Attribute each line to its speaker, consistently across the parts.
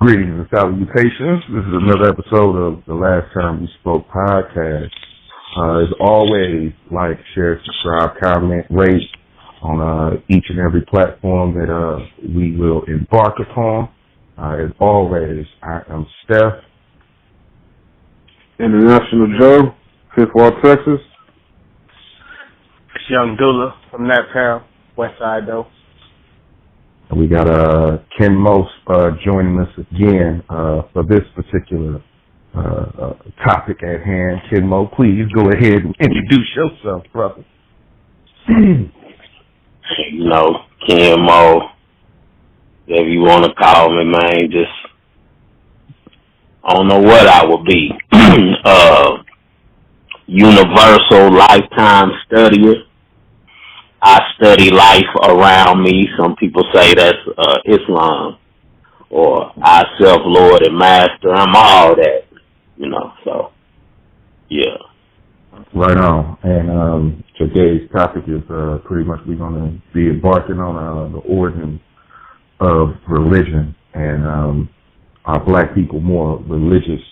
Speaker 1: Greetings and salutations. This is another episode of the Last Time We Spoke podcast. As always, like, share, subscribe, comment, rate on each and every platform that we will embark upon. As always, I am Steph.
Speaker 2: International Joe, Fifth Ward, Texas.
Speaker 3: It's Young Dula from that town, West Side though.
Speaker 1: We got Ken Most joining us again for this particular topic at hand. Ken Mo, please go ahead and introduce yourself, brother.
Speaker 4: You know, Ken Mo, if you want to call me, man, just I don't know what I would be. Universal lifetime studier. I study life around me. Some people say that's Islam, or I self-lord and master. I'm all that, so, yeah.
Speaker 1: Right on. And today's topic is pretty much we're going to be embarking on the origin of religion, and are black people more religious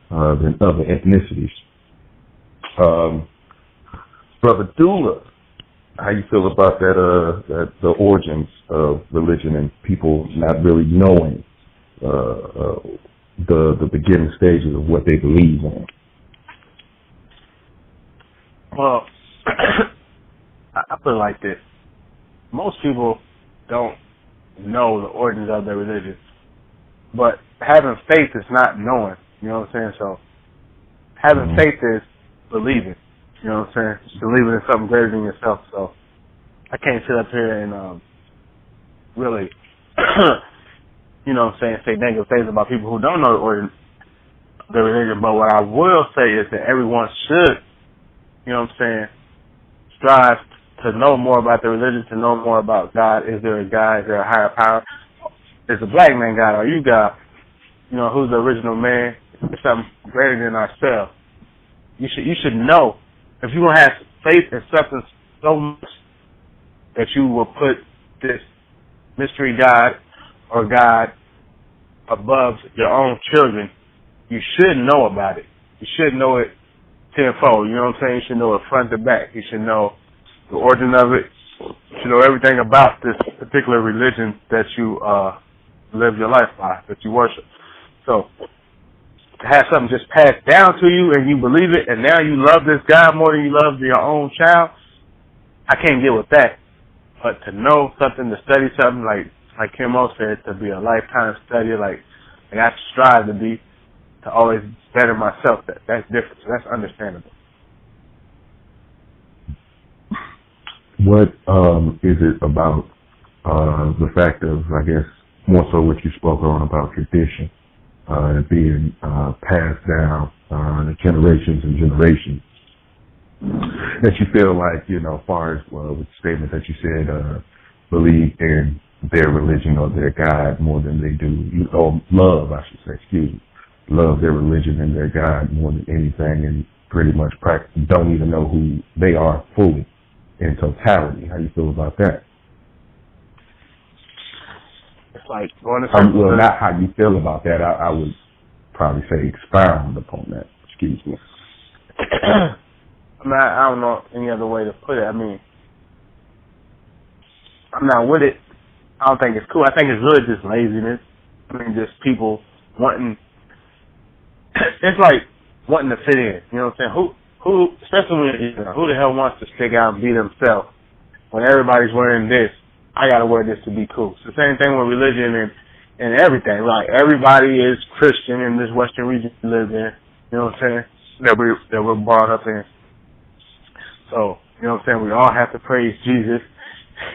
Speaker 1: than other ethnicities? Brother Dula, how you feel about that the origins of religion and people not really knowing the beginning stages of what they believe in?
Speaker 3: Well, I feel like this. Most people don't know the origins of their religion, but having faith is not knowing. You know what I'm saying? So having faith is believing. You know what I'm saying? Just believing in something greater than yourself. So I can't sit up here and really, you know what I'm saying, say negative things about people who don't know the origin of their religion. But what I will say is that everyone should, you know what I'm saying, strive to know more about their religion, to know more about God. Is there a God? Is there a higher power? Is the black man God? Are you God? You know, who's the original man? It's something greater than ourselves. You should know. If you don't have faith in something so much that you will put this mystery God or God above your own children, you should know about it. You should know it tenfold. You know what I'm saying? You should know it front to back. You should know the origin of it. You should know everything about this particular religion that you live your life by, that you worship. So to have something just passed down to you and you believe it, and now you love this God more than you love your own child, I can't get with that. But to know something, to study something, like Kim O said, to be a lifetime studier, like I have to strive to be, to always better myself. That's different. So that's understandable.
Speaker 1: What is it about the fact of, I guess, more so what you spoke on about tradition being passed down generations and generations, that you feel like, as far as with the statement that you said, believe in their religion or their God more than they do, or love, I should say, love their religion and their God more than anything, and pretty much don't even know who they are fully in totality? How you feel about that?
Speaker 3: It's like going to
Speaker 1: well, not how you feel about that. I would probably say expound upon that. Excuse me.
Speaker 3: I don't know any other way to put it. I mean, I'm not with it. I don't think it's cool. I think it's really just laziness. I mean, just people wanting. It's like wanting to fit in. You know what I'm saying? Who, especially when who the hell wants to stick out and be themselves when everybody's wearing this? I gotta wear this to be cool. It's the same thing with religion and everything. Like, everybody is Christian in this Western region we live in. You know what I'm saying? That we're brought up in. So, you know what I'm saying? We all have to praise Jesus.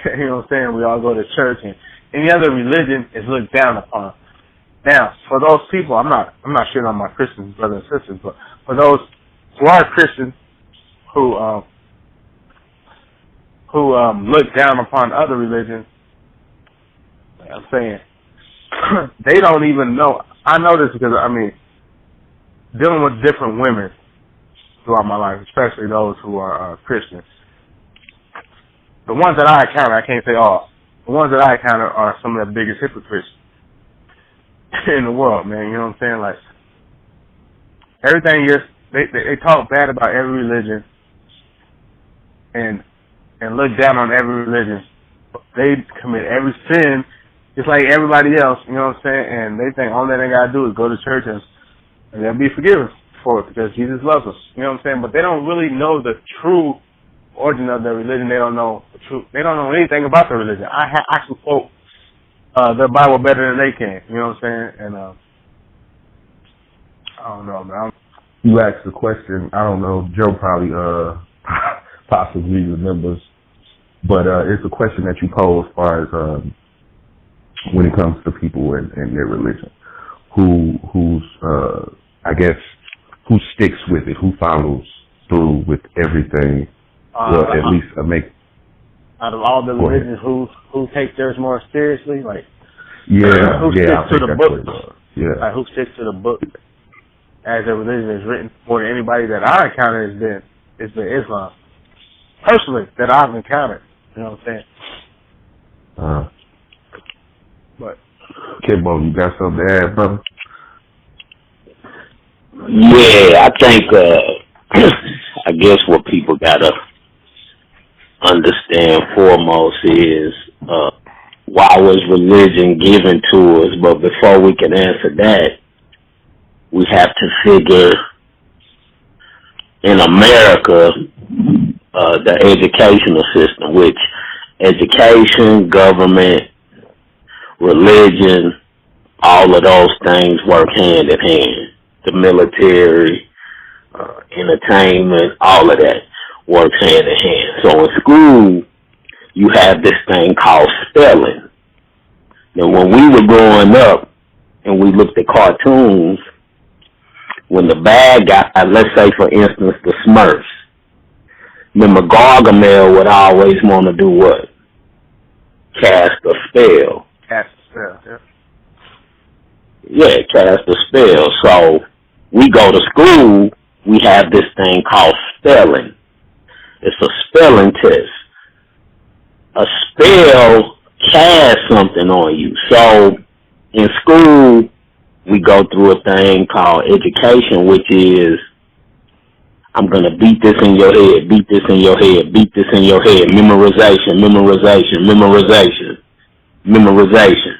Speaker 3: You know what I'm saying? We all go to church, and any other religion is looked down upon. Now, for those people, I'm not shitting on my Christian brothers and sisters, but for those who are Christians who look down upon other religions, I'm saying, they don't even know. I know this because, dealing with different women throughout my life, especially those who are Christians. The ones that I encounter, I can't say all, the ones that I encounter are some of the biggest hypocrites. in the world, man. You know what I'm saying? Like, everything is, they talk bad about every religion and look down on every religion. They commit every sin just like everybody else, you know what I'm saying? And they think all that they gotta do is go to church and they'll be forgiven for it because Jesus loves us. You know what I'm saying? But they don't really know the true origin of their religion. They don't know the truth. They don't know anything about their religion. I can quote their Bible better than they can. You know what I'm saying? And I don't know, man.
Speaker 1: You asked the question. I don't know. Joe probably possibly remembers, but it's a question that you pose as far as when it comes to people and their religion, who's I guess who sticks with it, who follows through with everything. Well, at least
Speaker 3: out of all the religions, who takes theirs more seriously? Like,
Speaker 1: who
Speaker 3: sticks to the book?
Speaker 1: Yeah,
Speaker 3: like who sticks to the book as a religion is written? More than anybody that I encountered has been Islam. Personally, that I've encountered. You know what I'm saying? But
Speaker 1: Kimbo, you got something to add, brother?
Speaker 4: Yeah, I think I guess what people gotta understand foremost is why was religion given to us? But before we can answer that, we have to figure in America the educational system, which education, government, religion, all of those things work hand in hand. The military, entertainment, all of that works hand in hand. So in school, you have this thing called spelling. Now, when we were growing up and we looked at cartoons, when the bad guy, let's say for instance the Smurfs, remember Gargamel would always want to do what? Cast a spell.
Speaker 3: Cast a spell, yeah.
Speaker 4: Yeah, cast a spell. So we go to school, we have this thing called spelling. It's a spelling test. A spell casts something on you. So in school, we go through a thing called education, which is, I'm going to beat this in your head, beat this in your head, beat this in your head, memorization, memorization, memorization, memorization.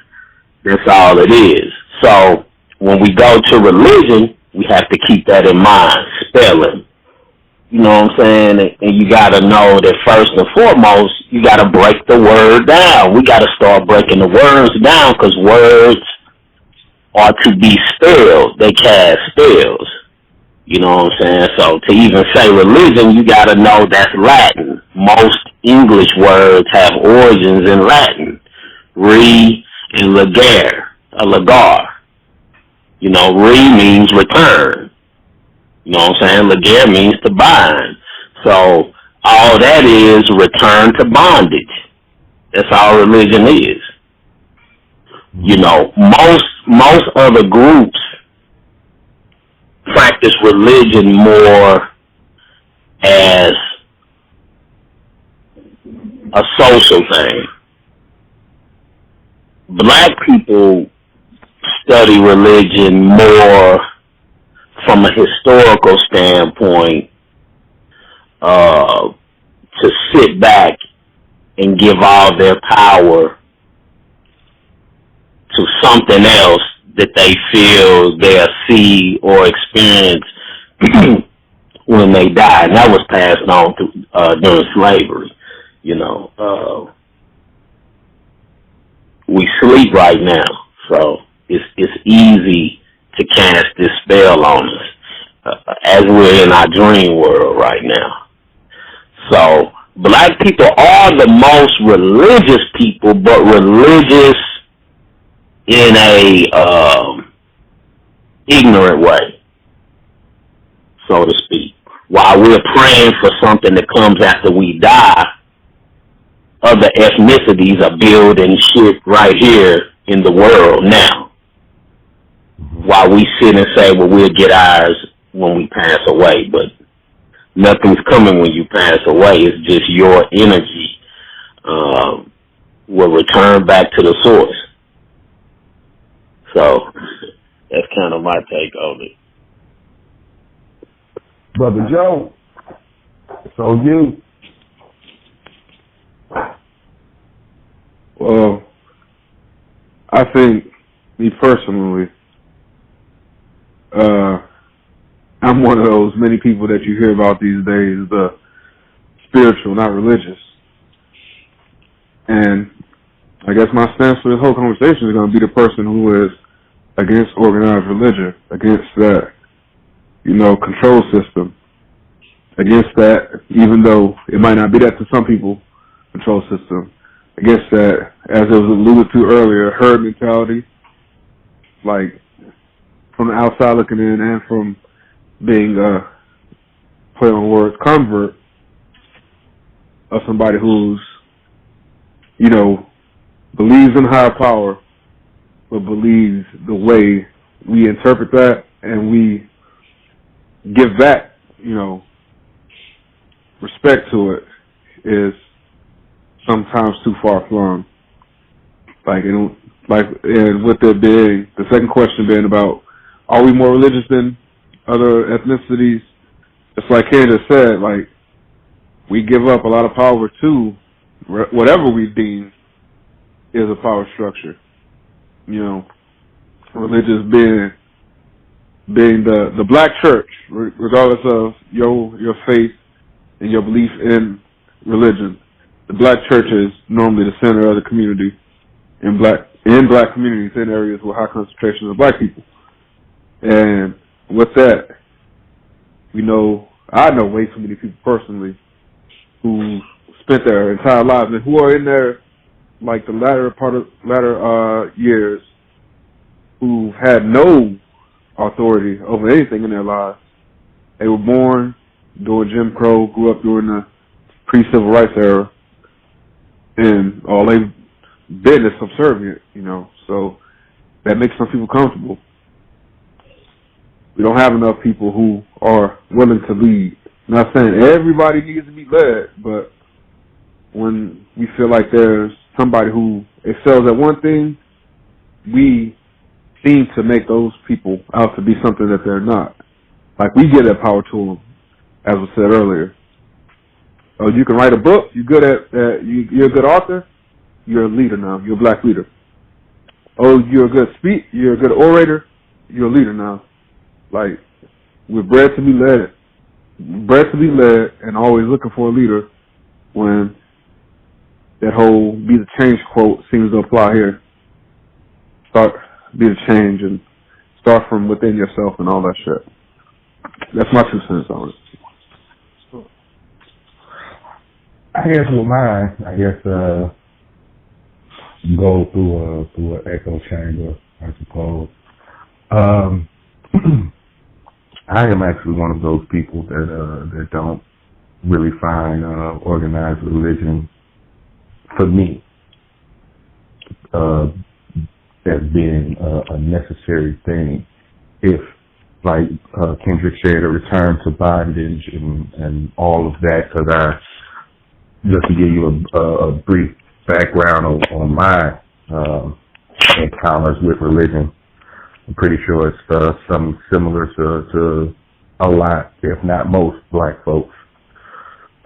Speaker 4: That's all it is. So when we go to religion, we have to keep that in mind, spelling. You know what I'm saying? And you got to know that first and foremost, you got to break the word down. We got to start breaking the words down because words are to be spelled. They cast spells. You know what I'm saying? So to even say religion, you got to know that's Latin. Most English words have origins in Latin. Re and lagar. You know, re means return. You know what I'm saying? Lagar means to bind. So all that is return to bondage. That's all religion is. You know, most other groups practice religion more as a social thing. Black people study religion more from a historical standpoint, to sit back and give all their power to something else that they feel they'll see or experience when they die. And that was passed on to, during slavery. You know, we sleep right now, so it's easy to cast this spell on us as we're in our dream world right now. So black people are the most religious people, but religious in a ignorant way, so to speak. While we're praying for something that comes after we die, other ethnicities are building shit right here in the world now. While we sit and say, well, we'll get ours when we pass away, but nothing's coming when you pass away. It's just your energy will return back to the source. So that's kind of my take on it.
Speaker 1: Brother Joe, so you.
Speaker 2: Well, I think, me personally, I'm one of those many people that you hear about these days, the spiritual, not religious. And I guess my stance for this whole conversation is going to be the person who is against organized religion, against that, control system, against that, even though it might not be that to some people, control system, against that, as it was alluded to earlier, herd mentality, like from the outside looking in and from being, play on words, convert of somebody who's, believes in higher power, but believes the way we interpret that and we give back, respect to it is sometimes too far flung. And with there being, the second question being about, are we more religious than other ethnicities? It's like Ken just said, we give up a lot of power to whatever we deem is a power structure. Religious being the black church, regardless of your faith and your belief in religion. The black church is normally the center of the community in black communities in areas with high concentrations of black people. And with that, I know way too many people personally who spent their entire lives and who are in their the latter years who had no authority over anything in their lives. They were born during Jim Crow, grew up during the pre-civil rights era, and all they've been is subservient, so that makes some people comfortable. We don't have enough people who are willing to lead. Not saying everybody needs to be led, but when we feel like there's somebody who excels at one thing, we seem to make those people out to be something that they're not. Like we give that power to them, as was said earlier. Oh, you can write a book. You're good you're a good author. You're a leader now. You're a black leader. Oh, you're a good orator. You're a leader now. Like we're bred to be led, and always looking for a leader. When that whole "be the change" quote seems to apply here. Be the change and start from within yourself and all that shit. That's my 2 cents on it.
Speaker 1: I guess with mine, go through an echo chamber, I suppose. I am actually one of those people that don't really find organized religion, for me, as being a necessary thing. If, like Kendrick said, a return to bondage and all of that, because just to give you a brief background on my encounters with religion, I'm pretty sure it's something similar to a lot, if not most, black folks,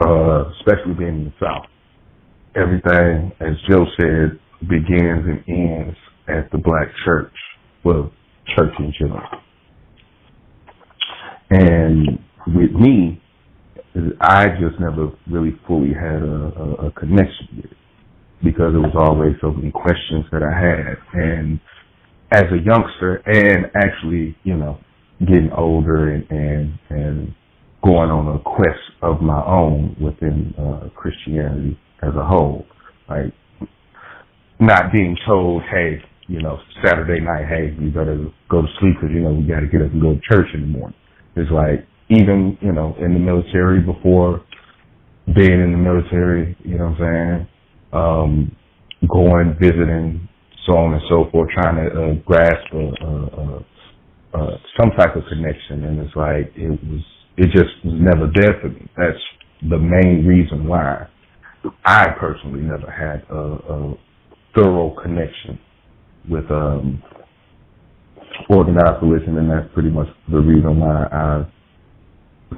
Speaker 1: especially being in the South. Everything, as Joe said, begins and ends at the black church, well, church in general. And with me, I just never really fully had a connection with it, because there was always so many questions that I had. And as a youngster, and actually, getting older and going on a quest of my own within Christianity as a whole, like not being told, hey, Saturday night, hey, you better go to sleep because, we got to get up and go to church in the morning. It's like, even, in the military, before being in the military, going, visiting, so on and so forth, trying to grasp some type of connection. And it's like, it just was never there for me. That's the main reason why I personally never had a thorough connection with organized religion, and that's pretty much the reason why I,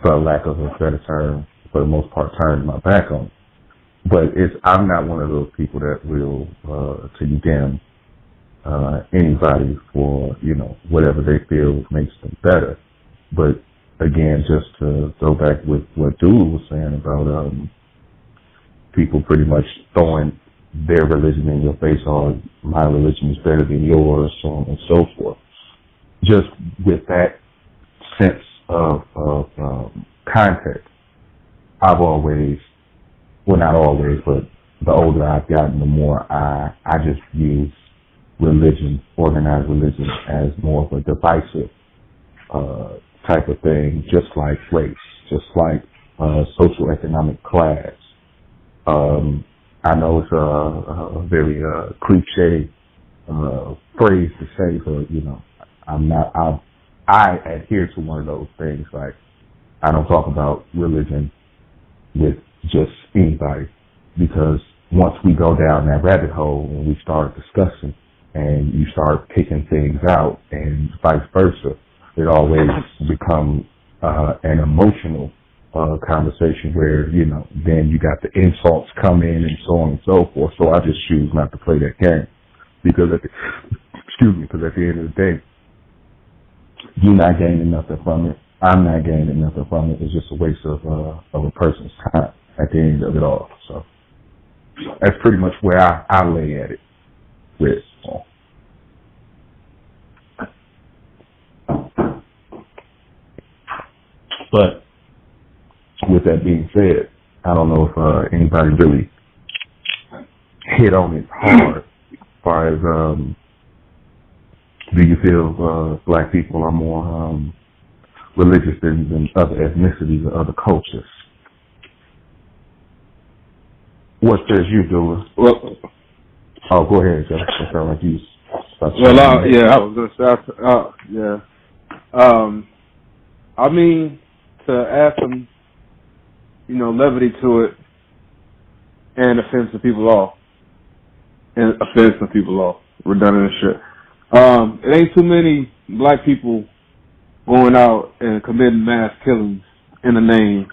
Speaker 1: for lack of a better term, for the most part, turned my back on it. But I'm not one of those people that will condemn anybody for, whatever they feel makes them better. But again, just to go back with what Dude was saying about people pretty much throwing their religion in your face, or my religion is better than yours, so on and so forth. Just with that sense of context, I've always, well, not always, but the older I've gotten, the more I just use religion, organized religion, as more of a divisive type of thing, just like race, just like socioeconomic class. I know it's a very cliche phrase to say, but I adhere to one of those things. Like, I don't talk about religion with just anybody, because once we go down that rabbit hole and we start discussing and you start picking things out and vice versa, it always becomes an emotional conversation where, then you got the insults come in and so on and so forth. So I just choose not to play that game, because at the end of the day, you're not gaining nothing from it. I'm not gaining nothing from it. It's just a waste of a person's time at the end of it all. So that's pretty much where I lay at it with. But with that being said, I don't know if anybody really hit on it hard as far as do you feel black people are more religious than other ethnicities or other cultures? What says you, Dula?
Speaker 2: Well,
Speaker 1: go ahead, Joe. It sounds like you.
Speaker 2: I was going to say, I mean, to add some, levity to it and offend some people off. Redundant shit. It ain't too many black people going out and committing mass killings in the name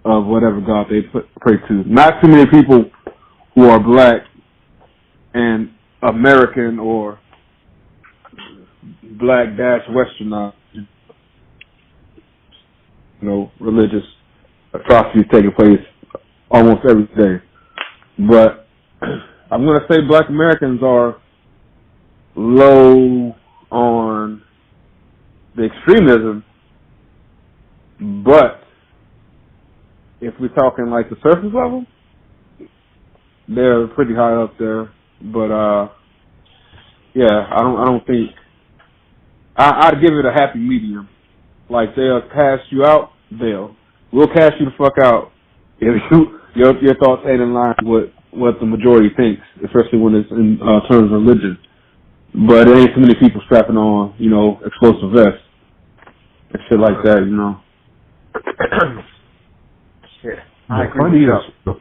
Speaker 2: of whatever God they pray to. Not too many people who are black and American or black-westernized, religious atrocities taking place almost every day. But I'm going to say black Americans are low on the extremism, but if we're talking like the surface level, they're pretty high up there. But I don't think I'd give it a happy medium. Like, they'll cast you out, we'll cast you the fuck out if your thoughts ain't in line with what the majority thinks, especially when it's in terms of religion. But there ain't too many people strapping on, explosive vests and shit like that,
Speaker 3: Yeah, I agree with Joe.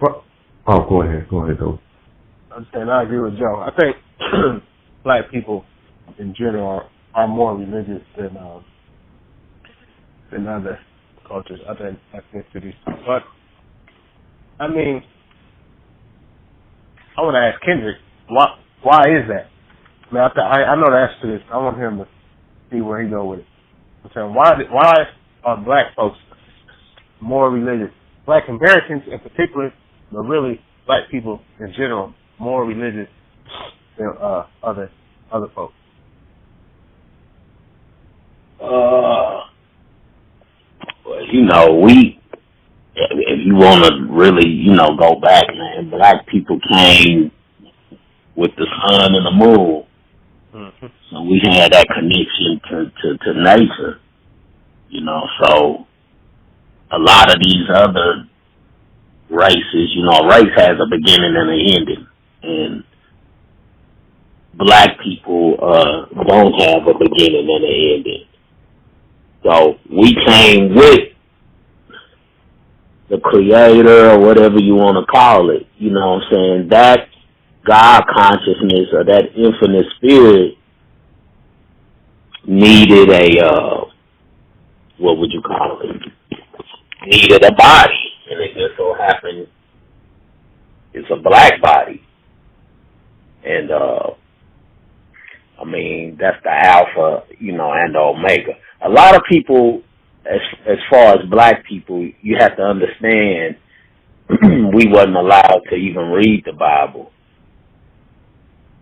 Speaker 1: Go ahead, though.
Speaker 3: I'm saying I agree with Joe. I think black people in general are more religious than other cultures, other ethnicities. But I mean, I want to ask Kendrick, why is that? I know the answer to this. I want him to see where he go with it. I'm saying, why are black folks more religious? Black Americans in particular, but really black people in general, more religious than other folks.
Speaker 4: If you want to really, go back, man, black people came with the sun and the moon. Mm-hmm. So we had that connection to nature, so a lot of these other races, race has a beginning and an ending, and black people don't have a beginning and an ending. So we came with the creator, or whatever you want to call it, that God consciousness or that infinite spirit needed what would you call it? Needed a body, and it just so happened it's a black body, and I mean that's the alpha, and the omega. A lot of people, as far as black people, you have to understand we wasn't allowed to even read the Bible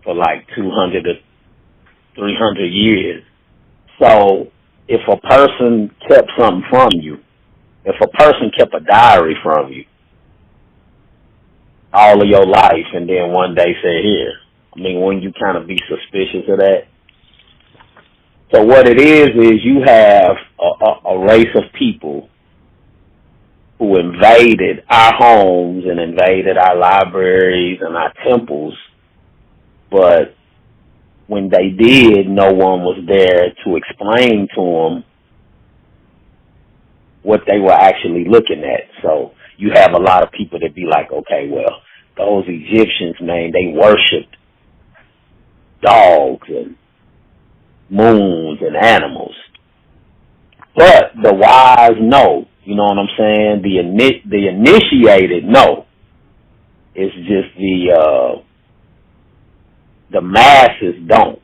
Speaker 4: for like 200 to 300 years. So if a person kept something from you, if a person kept a diary from you all of your life and then one day said, here, I mean, wouldn't you kind of be suspicious of that? So what it is you have a race of people who invaded our homes and invaded our libraries and our temples, but when they did, no one was there to explain to them what they were actually looking at. So you have a lot of people that be like, okay, well, those Egyptians, man, they worshipped dogs and moons and animals. But the wise know, you know what I'm saying? The initiated know. It's just the masses don't.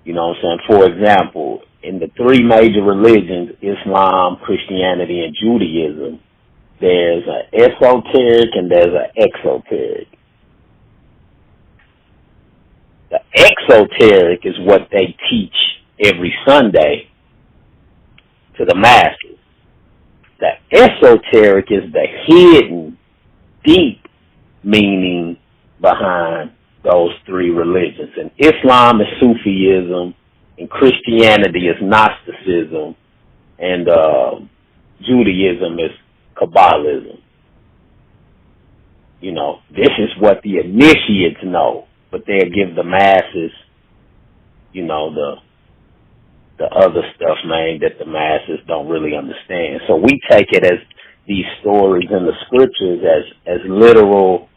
Speaker 4: You know what I'm saying? For example, in the three major religions, Islam, Christianity, and Judaism, there's an esoteric and there's an exoteric. The exoteric is what they teach every Sunday to the masses. The esoteric is the hidden, deep meaning behind those three religions. And Islam is Sufism, and Christianity is Gnosticism, and Judaism is Kabbalism. You know, this is what the initiates know, but they'll give the masses, you know, the other stuff, man, that the masses don't really understand. So we take it as these stories in the scriptures as literal,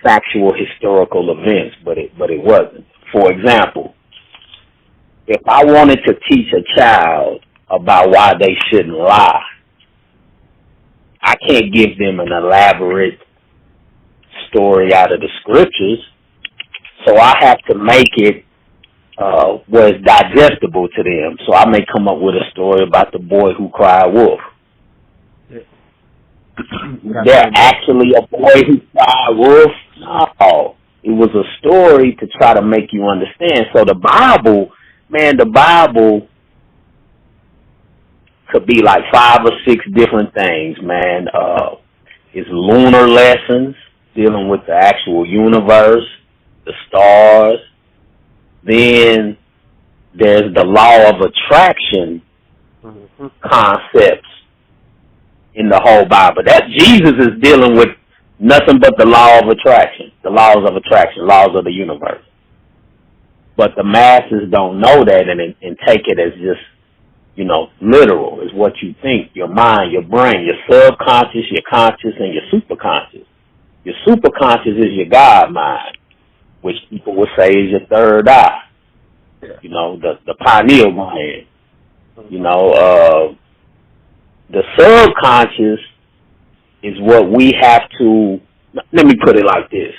Speaker 4: factual, historical events, but it wasn't. For example, if I wanted to teach a child about why they shouldn't lie, I can't give them an elaborate story out of the scriptures, so I have to make it where it's digestible to them. So I may come up with a story about the boy who cried wolf. There actually a boy who cried wolf? No. It was a story to try to make you understand. So the Bible, man, the Bible could be like 5 or 6 different things, man. It's lunar lessons dealing with the actual universe, the stars. Then there's the law of attraction concepts in the whole Bible. That Jesus is dealing with nothing but the law of attraction, the laws of attraction, laws of the universe. But the masses don't know that and take it as just, you know, literal, is what you think, your mind, your brain, your subconscious, your conscious, and your superconscious. Your superconscious is your God mind, which people would say is your third eye. You know, the pineal gland. You know, the subconscious is what we have to, let me put it like this.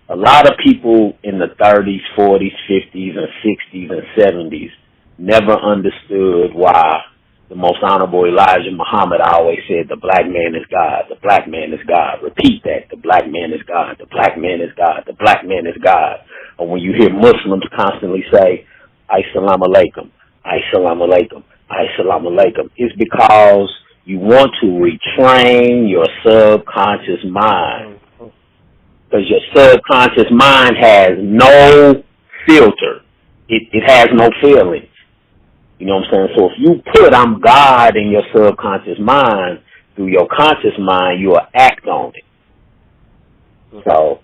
Speaker 4: A lot of people in the 30s, 40s, 50s, and 60s and 70s never understood why the most honorable Elijah Muhammad always said the black man is God, the black man is God. Repeat that, the black man is God, the black man is God, the black man is God. Or when you hear Muslims constantly say, As-salamu alaikum, As-salamu alaikum, As-salamu alaikum, it's because you want to retrain your subconscious mind. Because your subconscious mind has no filter. It has no feelings. You know what I'm saying? So if you put I'm God in your subconscious mind, through your conscious mind, you will act on it. So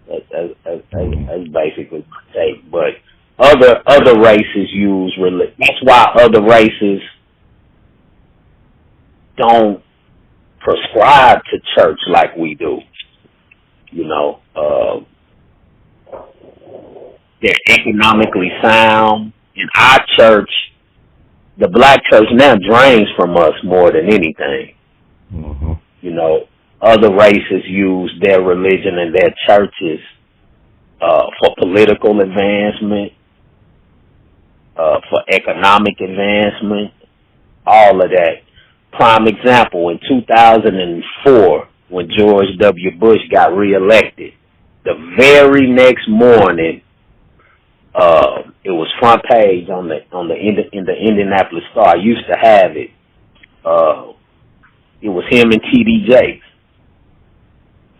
Speaker 4: that's basically my take. But other races use religion. That's why other races don't prescribe to church like we do. You know, They're economically sound. In our church, the black church now drains from us more than anything.
Speaker 1: Mm-hmm.
Speaker 4: You know, other races use their religion and their churches for political advancement, for economic advancement, all of that. Prime example, in 2004, when George W. Bush got reelected, the very next morning, it was front page in the Indianapolis Star. I used to have it. It was him and T.D. Jakes.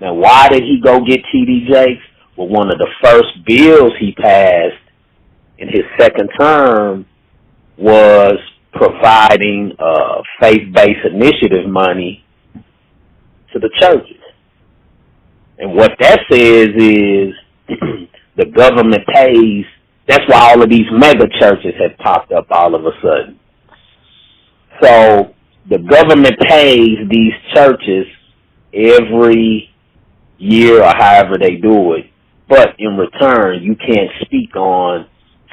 Speaker 4: Now, why did he go get T.D. Jakes? Well, one of the first bills he passed in his second term was providing faith-based initiative money to the churches. And what that says is the government pays. That's why all of these mega churches have popped up all of a sudden. So the government pays these churches every year or however they do it, but in return, you can't speak on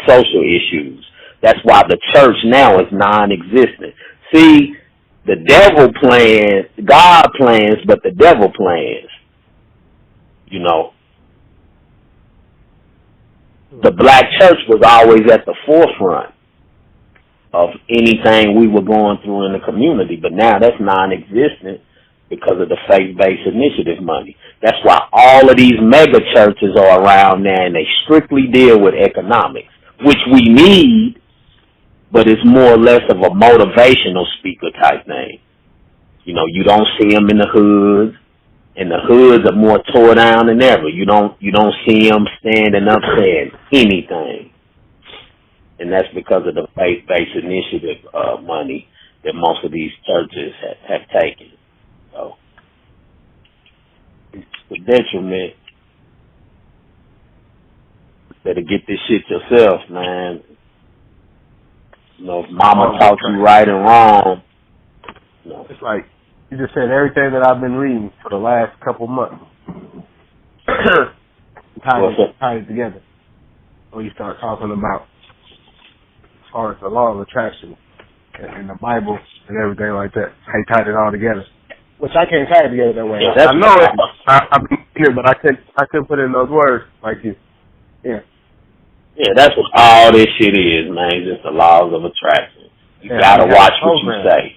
Speaker 4: social issues. That's why the church now is non-existent. See, the devil plans, God plans, but the devil plans. You know, the black church was always at the forefront of anything we were going through in the community, but now that's non-existent because of the faith-based initiative money. That's why all of these mega churches are around now, and they strictly deal with economics, which we need, but it's more or less of a motivational speaker type thing. You know, you don't see them in the hoods, and the hoods are more tore down than ever. You don't see them standing up saying anything. And that's because of the faith-based initiative money that most of these churches have taken. So, it's a detriment. Better get this shit yourself, man. You know, if mama taught you right and wrong. You know.
Speaker 3: It's like you just said everything that I've been reading for the last couple months. Tie it together. When you start talking about as far as the law of attraction and the Bible and everything like that, how you tied it all together. Which I can't tie it together that way.
Speaker 4: Yeah,
Speaker 3: I know it. I've been here, but I couldn't put in those words like you. Yeah.
Speaker 4: Yeah, that's what all this shit is, man. Just the laws of attraction. You gotta watch what you say.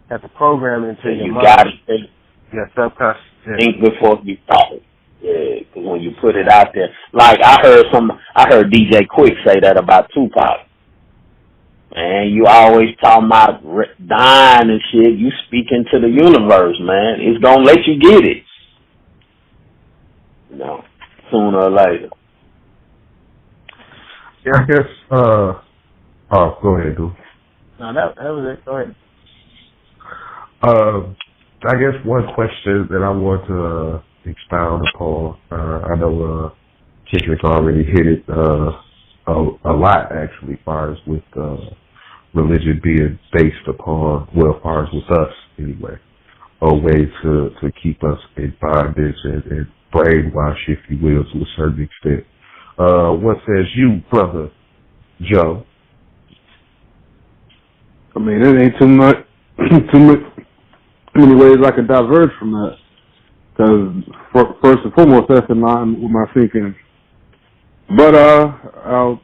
Speaker 3: Have to program into your mind.
Speaker 4: You gotta think.
Speaker 3: Yeah, subconscious. Yeah.
Speaker 4: Think before you talk. Yeah, because when you put it out there, like I heard DJ Quick say that about Tupac. Man, you always talking about dying and shit. You speaking to the universe, man. It's gonna let you get it. You know, sooner or later.
Speaker 1: Yeah, I guess, oh, go ahead, dude.
Speaker 3: No, that was it. Go ahead.
Speaker 1: I guess one question that I want to expound upon, I know Kendrick already hit it a lot, actually, as far as with religion being based upon, well, as far as with us, anyway, a way to keep us in bondage and brainwash, if you will, to a certain extent. What says you, brother Joe?
Speaker 2: I mean, it ain't too many ways I can diverge from that. Because first and foremost, that's in line with my thinking. But I'll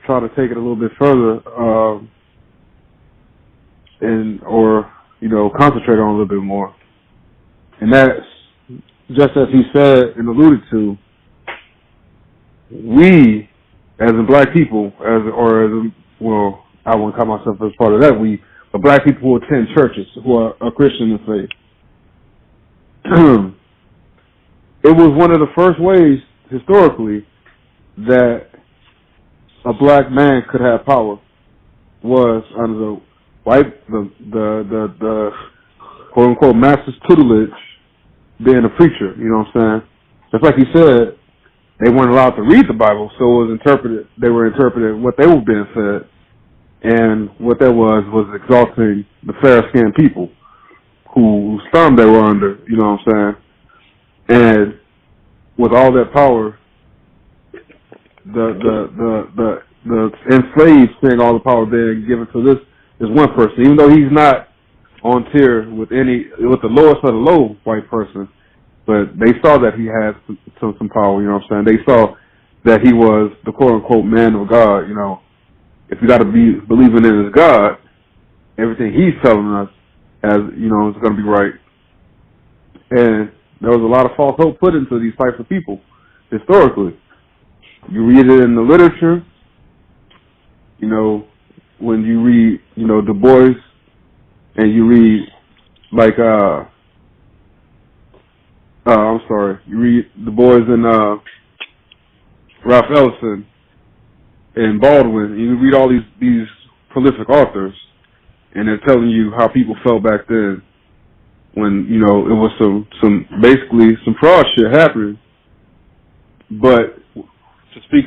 Speaker 2: try to take it a little bit further, concentrate on a little bit more. And that's just as he said and alluded to. We, as in black people, I wouldn't call myself as part of that. But black people who attend churches, who are Christian in faith. It was one of the first ways historically that a black man could have power was under the quote unquote master's tutelage, being a preacher. You know what I'm saying? Just like he said, they weren't allowed to read the Bible, so it was interpreted. They were interpreting what they were being fed, and what that was exalting the fair-skinned people whose thumb they were under. You know what I'm saying? And with all that power, the enslaved saying all the power there and given to this one person, even though he's not on tier with the lowest of the low white person, but they saw that he had some power. You know what I'm saying? They saw that he was the quote unquote man of God. You know, if you got to be believing in his God, everything he's telling us, as you know, is going to be right. And there was a lot of false hope put into these types of people historically. You read it in the literature. You know, when you read, you know, Du Bois, and you read like you read Du Bois and Ralph Ellison and Baldwin. You read all these prolific authors, and they're telling you how people felt back then, when, you know, it was some basically some fraud shit happening. But to speak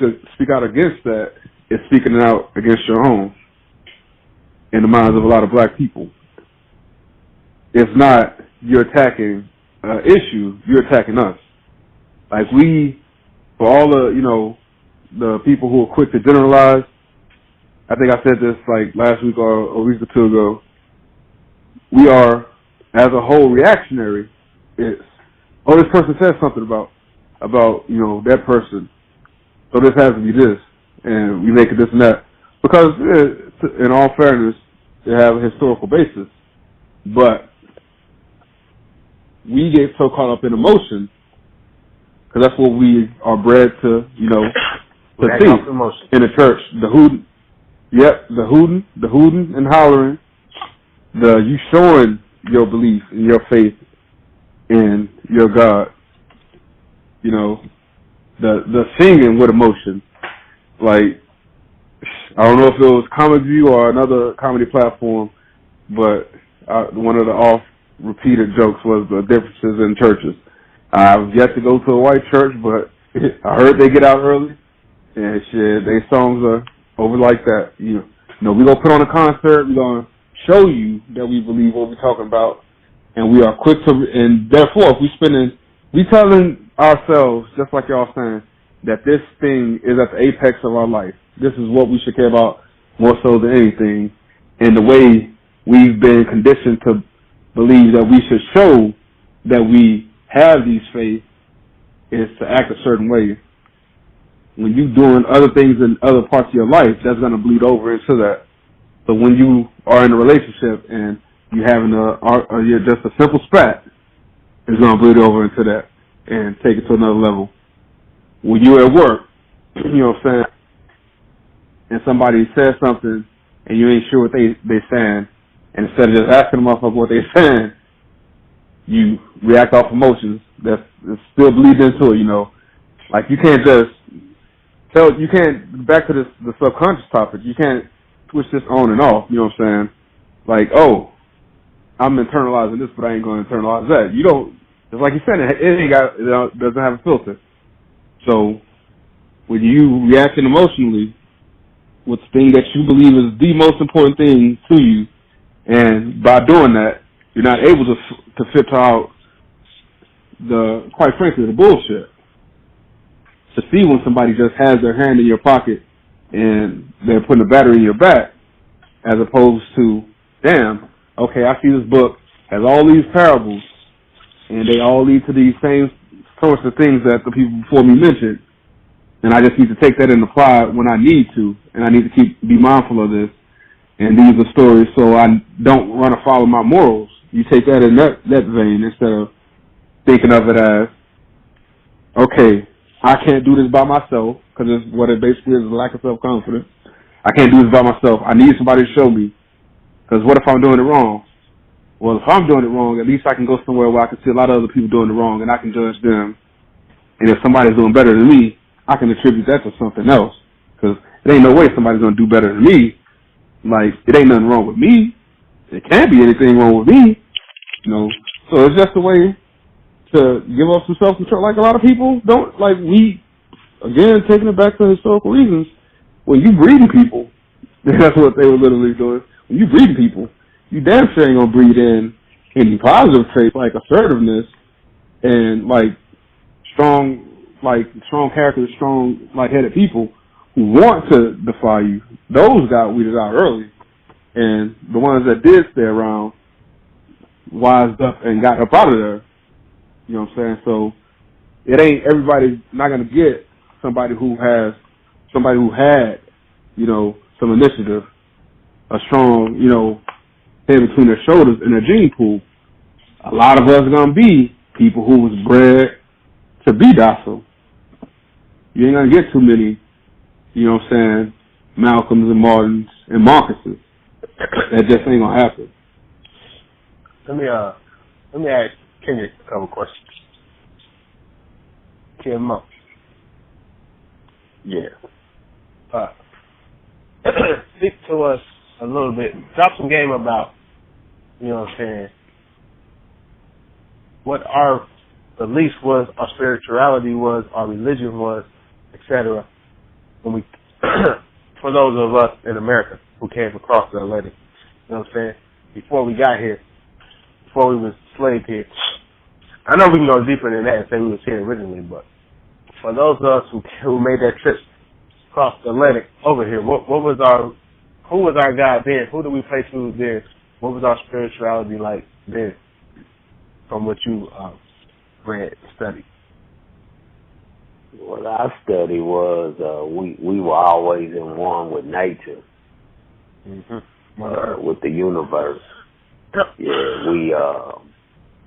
Speaker 2: out against that is speaking out against your own in the minds of a lot of black people. It's not you're attacking an issue, you're attacking us. Like for all the, you know, the people who are quick to generalize, I think I said this like last week or a week or two ago, we are, as a whole, reactionary. It's, oh, this person said something about, you know, that person, so this has to be this, and we make it this and that. Because, in all fairness, they have a historical basis. But we get so caught up in emotion, because that's what we are bred to, you know, to see in the church. The hooting and hollering, you showing your belief and your faith in your God. You know, the singing with emotion. Like, I don't know if it was Comic View or another comedy platform, but one of the oft-repeated jokes was the differences in churches. I've yet to go to a white church, but I heard they get out early, and shit, their songs are over like that. You know, we're going to put on a concert, we're going to show you that we believe what we're talking about, and we are quick to, and therefore, if we telling ourselves, just like y'all saying, that this thing is at the apex of our life. This is what we should care about more so than anything. And the way we've been conditioned to believe that we should show that we have these faith is to act a certain way. When you're doing other things in other parts of your life, that's going to bleed over into that. So when you are in a relationship and you're having just a simple spat, it's going to bleed over into that and take it to another level. When you're at work, you know what I'm saying, and somebody says something and you ain't sure what they saying, and instead of just asking them off of what they're saying, you react off emotions that still bleeds into it, you know. Like, you can't just back to the subconscious topic, you can't switch this on and off, you know what I'm saying? Like, oh, I'm internalizing this, but I ain't going to internalize that. You don't, just like you said, it doesn't have a filter. So when you reacting emotionally with the thing that you believe is the most important thing to you, and by doing that, you're not able to filter out quite frankly, the bullshit. To see when somebody just has their hand in your pocket and they're putting a battery in your back, as opposed to, damn, okay, I see this book has all these parables, and they all lead to these same sorts of things that the people before me mentioned, and I just need to take that and apply it when I need to, and I need to be mindful of this, and these are stories so I don't run afoul of my morals. You take that in that vein instead of thinking of it as, okay, I can't do this by myself, because what it basically is a lack of self-confidence. I can't do this by myself. I need somebody to show me, because what if I'm doing it wrong? Well, if I'm doing it wrong, at least I can go somewhere where I can see a lot of other people doing it wrong, and I can judge them. And if somebody's doing better than me, I can attribute that to something else, because it ain't no way somebody's going to do better than me. Like, it ain't nothing wrong with me. It can't be anything wrong with me, you know. So it's just a way to give up some self-control. Like, a lot of people don't, like, again, taking it back to historical reasons, when you breeding people, that's what they were literally doing. When you breed people, you damn sure ain't gonna breed in any positive traits like assertiveness and like strong strong characters, strong, headed people who want to defy you, those got weeded out early. And the ones that did stay around wised up and got up out of there. You know what I'm saying? So it ain't everybody's not gonna get somebody who had, some initiative, a strong, head between their shoulders in their gene pool. A lot of us are gonna be people who was bred to be docile. You ain't gonna get too many, Malcolms and Martins and Marcuses. That just ain't gonna happen.
Speaker 3: Let me ask Kendrick a couple questions. Kim Monk.
Speaker 4: Yeah.
Speaker 3: Speak to us a little bit. Drop some game about, what our beliefs was, our spirituality was, our religion was, etc. When we, for those of us in America who came across the Atlantic, before we got here, before we was enslaved here. I know we can go deeper than that and say we was here originally, but for those of us who made that trip across the Atlantic over here, who was our God then? Who did we pray to then? What was our spirituality like then? From what you read and studied.
Speaker 4: What I studied was we were always in one with nature, with the universe. Yeah, we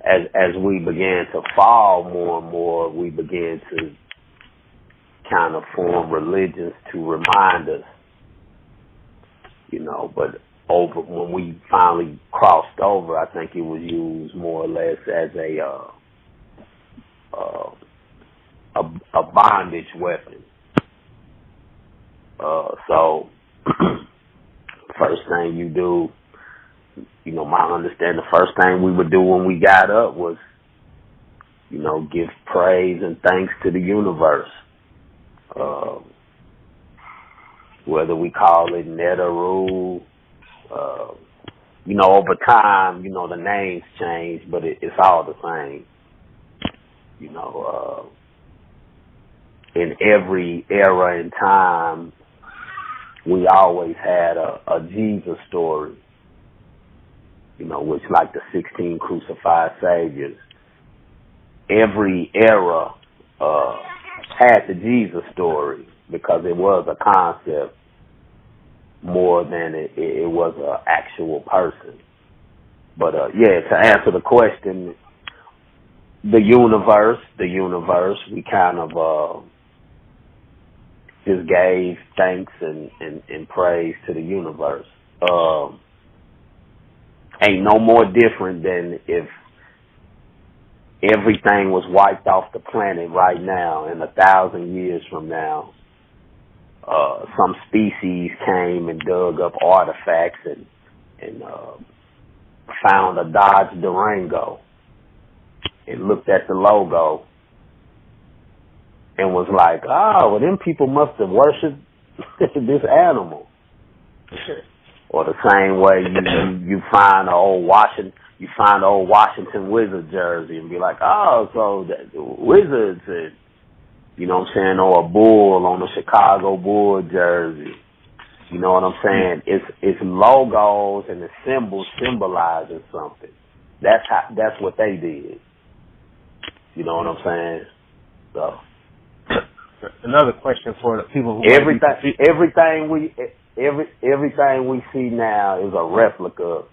Speaker 4: as we began to fall more and more, we began to kind of form religions to remind us, but over when we finally crossed over, I think it was used more or less as a bondage weapon. So first thing you do, my understanding, the first thing we would do when we got up was, give praise and thanks to the universe. Whether we call it Netaru, over time, the names change, but it's all the same. In every era and time, we always had a Jesus story, which like the 16 crucified saviors. Every era had the Jesus story because it was a concept more than it was an actual person. But to answer the question, the universe, we kind of just gave thanks and praise to the universe. Ain't no more different than if everything was wiped off the planet right now, and 1,000 years from now, some species came and dug up artifacts and found a Dodge Durango and looked at the logo and was like, well, them people must have worshipped this animal. Or the same way you find an old Washington Wizard jersey and be like, so the Wizards, or a bull on a Chicago Bull jersey. You know what I'm saying? It's logos and the symbols symbolizing something. That's what they did. You know what I'm saying? So
Speaker 3: another question for the people who
Speaker 4: everything we see now is a replica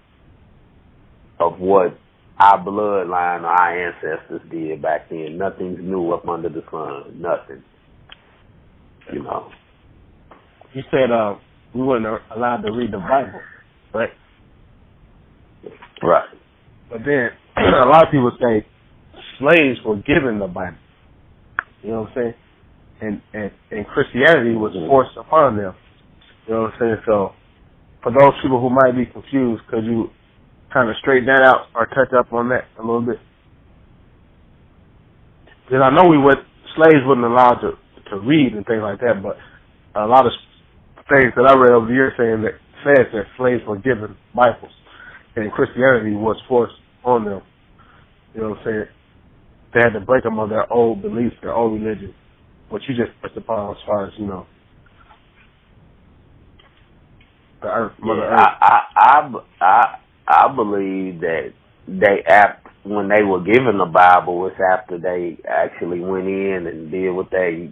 Speaker 4: of what our bloodline or our ancestors did back then. Nothing's new up under the sun. Nothing.
Speaker 3: You said we weren't allowed to read the Bible, right?
Speaker 4: Right.
Speaker 3: But then a lot of people say slaves were given the Bible. You know what I'm saying? And Christianity was forced upon them. You know what I'm saying? So for those people who might be confused, could you kind of straighten that out or touch up on that a little bit? Because I know slaves wasn't allowed to read and things like that, but a lot of things that I read over the years says that slaves were given Bibles and Christianity was forced on them. You know what I'm saying? They had to break them of their old beliefs, their old religion. what you just touched upon as far as, you know, the earth, Mother Earth.
Speaker 4: I believe that when they were given the Bible, it's after they actually went in and did what they,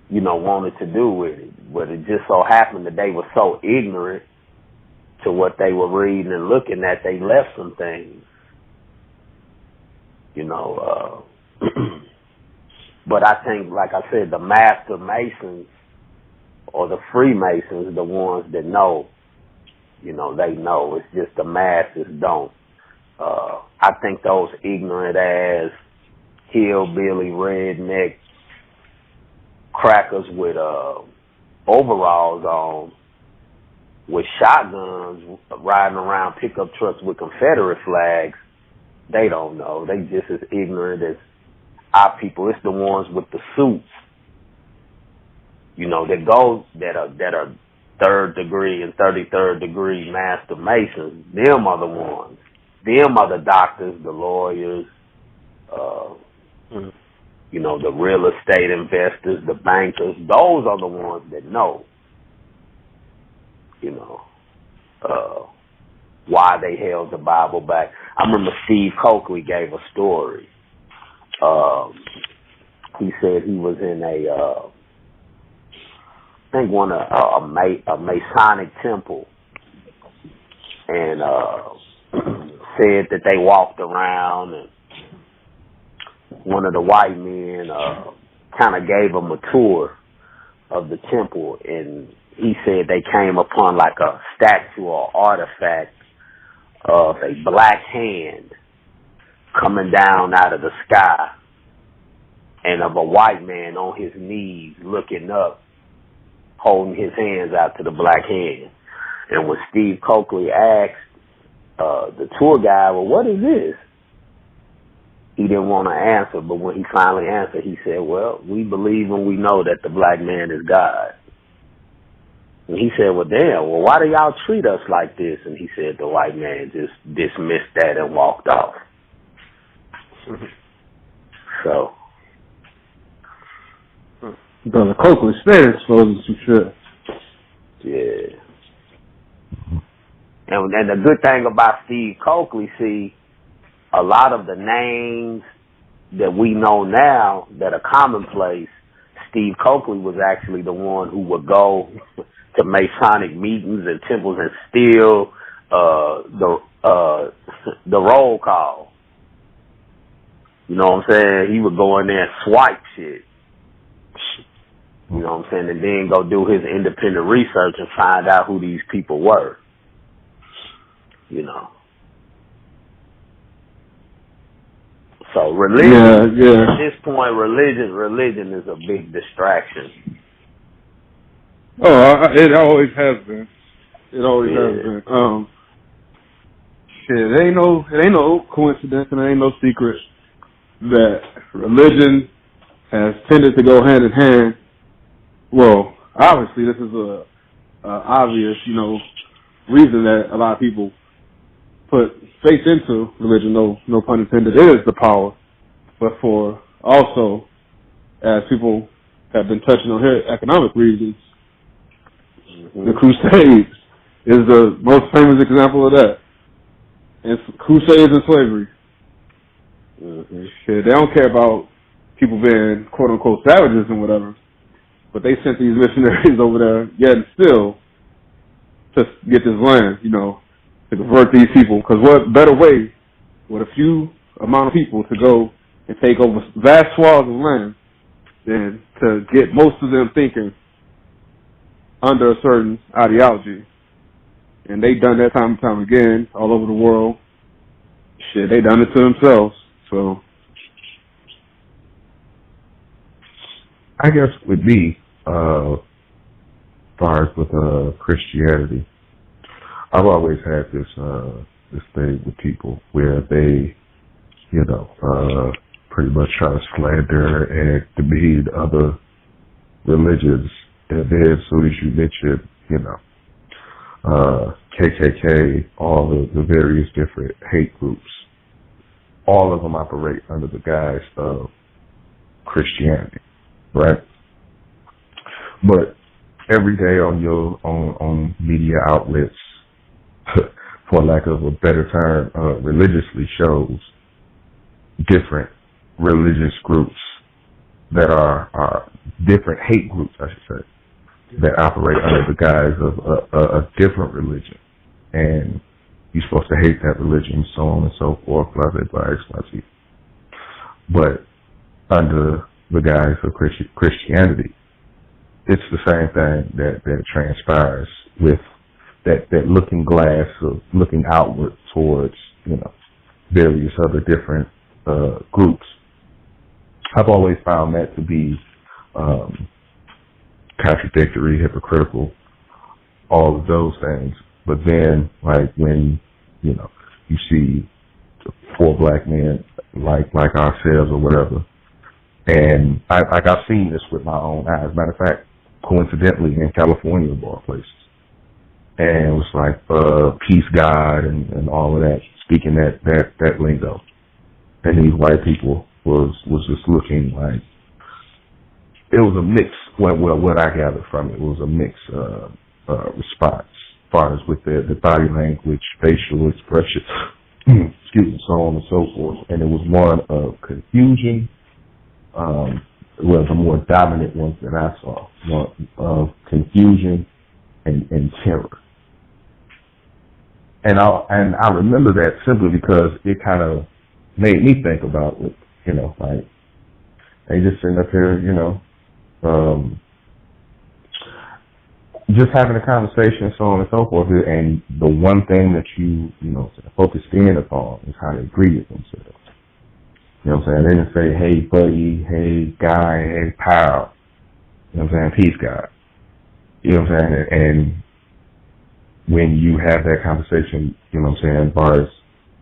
Speaker 4: you know, wanted to do with it. But it just so happened that they were so ignorant to what they were reading and looking at, they left some things, you know. But I think, like I said, the Master Masons or the Freemasons are the ones that know. You know, they know. It's just the masses don't. I think those ignorant ass, hillbilly, redneck crackers with overalls on, with shotguns, riding around pickup trucks with Confederate flags, they don't know. They just as ignorant as our people. It's the ones with the suits, you know, that are third degree and 33rd degree Master Masons. Them are the ones. Them are the doctors, the lawyers, you know, the real estate investors, the bankers. Those are the ones that know, you know, why they held the Bible back. I remember Steve Coakley gave a story. He said he was in I think a Masonic temple, and said that they walked around, and one of the white men kind of gave them a tour of the temple, and he said they came upon like a statue or artifact of a black hand coming down out of the sky, and of a white man on his knees looking up, holding his hands out to the black hand. And when Steve Coakley asked the tour guide, well, what is this? He didn't want to answer, but when he finally answered, he said, well, we believe and we know that the black man is God. And he said, well, damn, well, why do y'all treat us like this? And he said the white man just dismissed that and walked off. So.
Speaker 2: Brother Coakley stay exposing some shit.
Speaker 4: Yeah. And the good thing about Steve Coakley, see, a lot of the names that we know now that are commonplace, Steve Coakley was actually the one who would go to Masonic meetings and temples and steal the roll call. You know what I'm saying? He would go in there and swipe shit. You know what I'm saying? And then go do his independent research and find out who these people were. You know. So religion, at this point, religion is a big distraction.
Speaker 2: Oh, it always has been. It always has been. Shit, it ain't no coincidence and it ain't no secret that religion has tended to go hand in hand. Well, obviously, this is a obvious, you know, reason that a lot of people put faith into religion. No pun intended. It is the power, but for also, as people have been touching on here, economic reasons. The Crusades is the most famous example of that. It's Crusades and slavery. Shit, they don't care about people being quote unquote savages and whatever. But they sent these missionaries over there, yet and still, to get this land, you know, to convert these people. Because what better way with a few amount of people to go and take over vast swaths of land than to get most of them thinking under a certain ideology. And they done that time and time again all over the world. Shit, they done it to themselves. So
Speaker 1: I guess with me, as far as with Christianity, I've always had this thing with people where they, you know, pretty much try to slander and demean other religions, and then as soon as you mention, you know, KKK, all of the various different hate groups, all of them operate under the guise of Christianity. right? But every day on your on media outlets, for lack of a better term, religiously shows different religious groups that are different hate groups, I should say, that operate under the guise of a different religion, and you're supposed to hate that religion, so on and so forth, blah blah blah, XYZ. But under the guise of Christianity, it's the same thing that transpires with that looking glass of looking outward towards, various other different groups. I've always found that to be contradictory, hypocritical, all of those things. But then, like when you see 4 black men like ourselves or whatever, and I've seen this with my own eyes. Matter of fact, coincidentally in California of all places, and it was like peace God and all of that, speaking that lingo, and these white people was just looking like it was a mix. What I gathered from it was a mixed response, as far as with the body language, facial expression, excuse me, so on and so forth. And it was one of confusion. The more dominant ones that I saw, one of confusion and terror. And I remember that simply because it kind of made me think about it, like they just sitting up here, just having a conversation, so on and so forth. And the one thing that you focused in upon is how they greeted themselves. You know what I'm saying? They didn't say, hey, buddy, hey, guy, hey, pal. You know what I'm saying? Peace, God. You know what I'm saying? And when you have that conversation, you know what I'm saying, as far as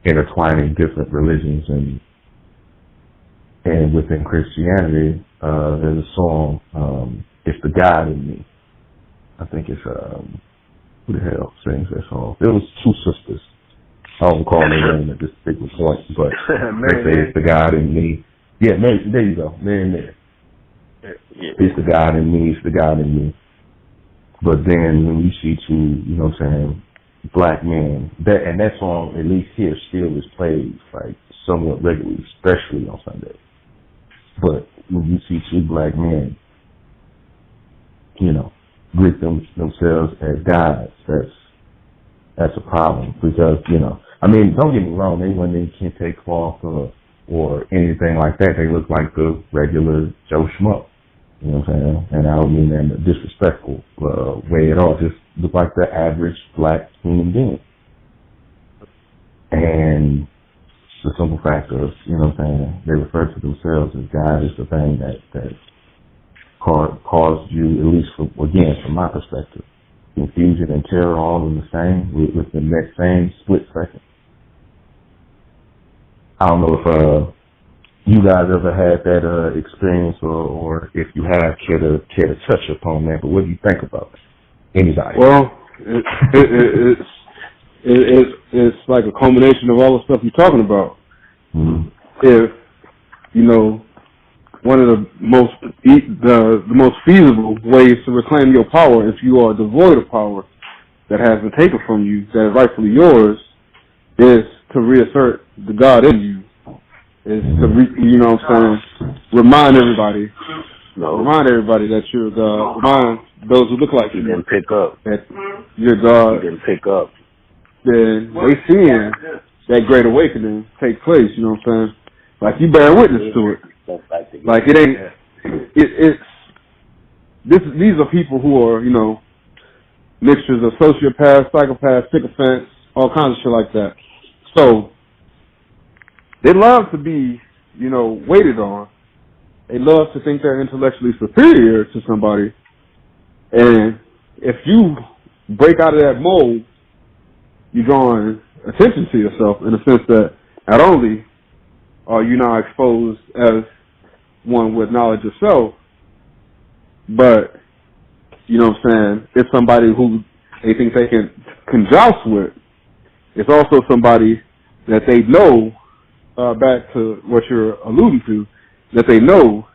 Speaker 1: intertwining different religions and within Christianity, there's a song, It's the God in Me. I think it's, who the hell sings that song? It was 2 sisters. I don't call their name at this particular point, but they say it's the God in me. Yeah, Mary, there you go. Mary and Mary. It's the God in me, it's the God in me. But then when you see 2, you know what I'm saying, black men, that song, at least here, still is played like somewhat regularly, especially on Sunday. But when you see 2 black men, greet themselves as gods, that's a problem, because, don't get me wrong, when they can't take cloth or anything like that, they look like the regular Joe Schmo. You know what I'm saying? And I don't mean that in a disrespectful way at all. Just look like the average black human being. And the simple fact of, you know what I'm saying, they refer to themselves as God is the thing that caused you, at least from my perspective, confusion and terror all in the same, within that same split second. I don't know if you guys ever had that experience, or if you have, care to touch upon that. But what do you think about it? Anybody?
Speaker 2: Well, it's like a culmination of all the stuff you're talking about.
Speaker 1: Mm-hmm.
Speaker 2: If one of the most feasible ways to reclaim your power, if you are devoid of power that has been taken from you, that is rightfully yours, is to reassert the God in you. Is to remind everybody that you're God. Remind those who look like you
Speaker 4: didn't pick up
Speaker 2: that you're God.
Speaker 4: You didn't pick up.
Speaker 2: Then they seeing that great awakening take place. You know what I'm saying? Like you bear witness to it. Like it ain't. These are people who are mixtures of sociopaths, psychopaths, sycophants, all kinds of shit like that. So they love to be, waited on. They love to think they're intellectually superior to somebody. And if you break out of that mold, you're drawing attention to yourself in the sense that not only are you now exposed as one with knowledge of self, but, it's somebody who they think they can joust with. It's also somebody that they know, back to what you're alluding to, that they know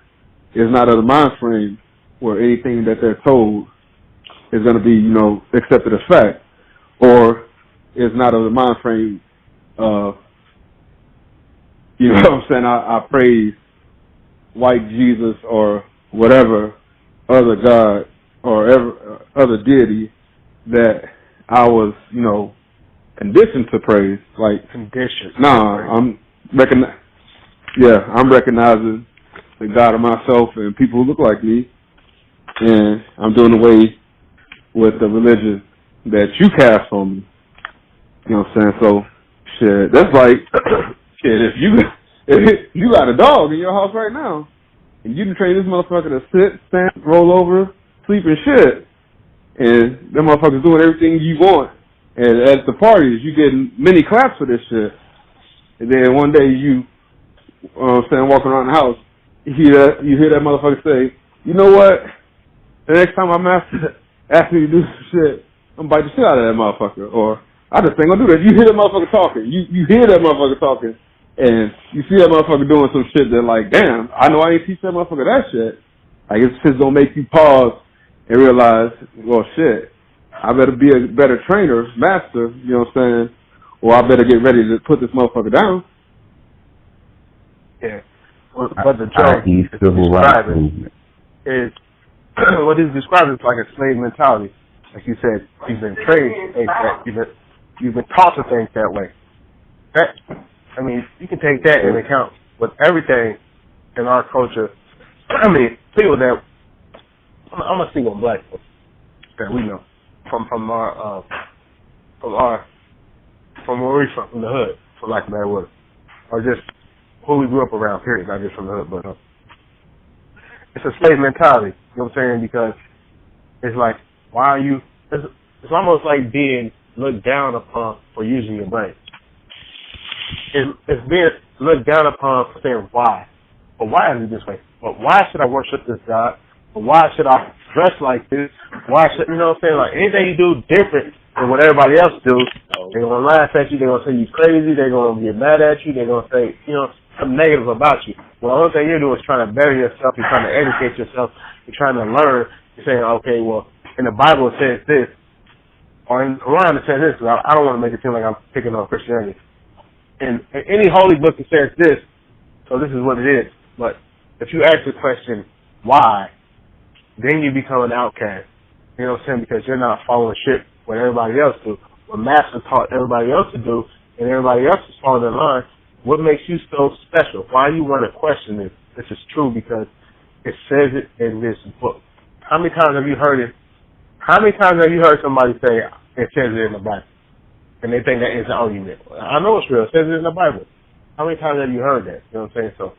Speaker 2: is not of the mind frame where anything that they're told is going to be, accepted as fact, or is not of the mind frame of, what I'm saying, I praise white Jesus or whatever other God or other deity that I was, conditioned to praise. Like,
Speaker 3: conditioned.
Speaker 2: I'm recognizing the God of myself and people who look like me, and I'm doing away with the religion that you cast on me. You know what I'm saying? So, shit, that's like, shit, if you got a dog in your house right now, and you can train this motherfucker to sit, stand, roll over, sleep and shit, and that motherfucker's doing everything you want. And at the parties, you getting many claps for this shit. And then one day you, walking around the house, you hear that motherfucker say, you know what? The next time my master asks me to do some shit, I'm gonna bite the shit out of that motherfucker. Or I just ain't gonna do that. You hear that motherfucker talking. You hear that motherfucker talking, and you see that motherfucker doing some shit that, like, damn, I know I ain't teach that motherfucker that shit. Like, it's just gonna make you pause and realize, well, shit, I better be a better trainer, master, you know what I'm saying? Or I better get ready to put this motherfucker down.
Speaker 3: Yeah. But the joke is what he's describing is like a slave mentality. Like you said, you've been trained to think that. You've been taught to think that way. You can take that into account with everything in our culture. People that I'm gonna speak on black folks that we know from where we from the hood, for lack of a better word, or just who we grew up around. Period, not just from the hood, but it's a slave mentality. You know what I'm saying? Because it's like, why are you? It's almost like being looked down upon for using your brain. It's being looked down upon for saying why. But why is it this way? But why should I worship this God? But why should I dress like this? Why should, you know what I'm saying? Like, anything you do different than what everybody else do, they're going to laugh at you, they're going to say you crazy, they're going to get mad at you, they're going to say, something negative about you. Well, the only thing you're doing is trying to better yourself, you're trying to educate yourself, you're trying to learn, you're saying, okay, well, in the Bible it says this, or in the Quran it says this. I don't want to make it seem like I'm picking on Christianity. In any holy book it says this, so this is what it is. But if you ask the question, why, then you become an outcast. You know what I'm saying? Because you're not following shit what everybody else do. What Master taught everybody else to do, and everybody else is following in line. What makes you so special? Why you want to question this? This is true because it says it in this book. How many times have you heard it? How many times have you heard somebody say it says it in the Bible? And they think that is an argument. I know it's real. It says it in the Bible. How many times have you heard that? You know what I'm saying? So,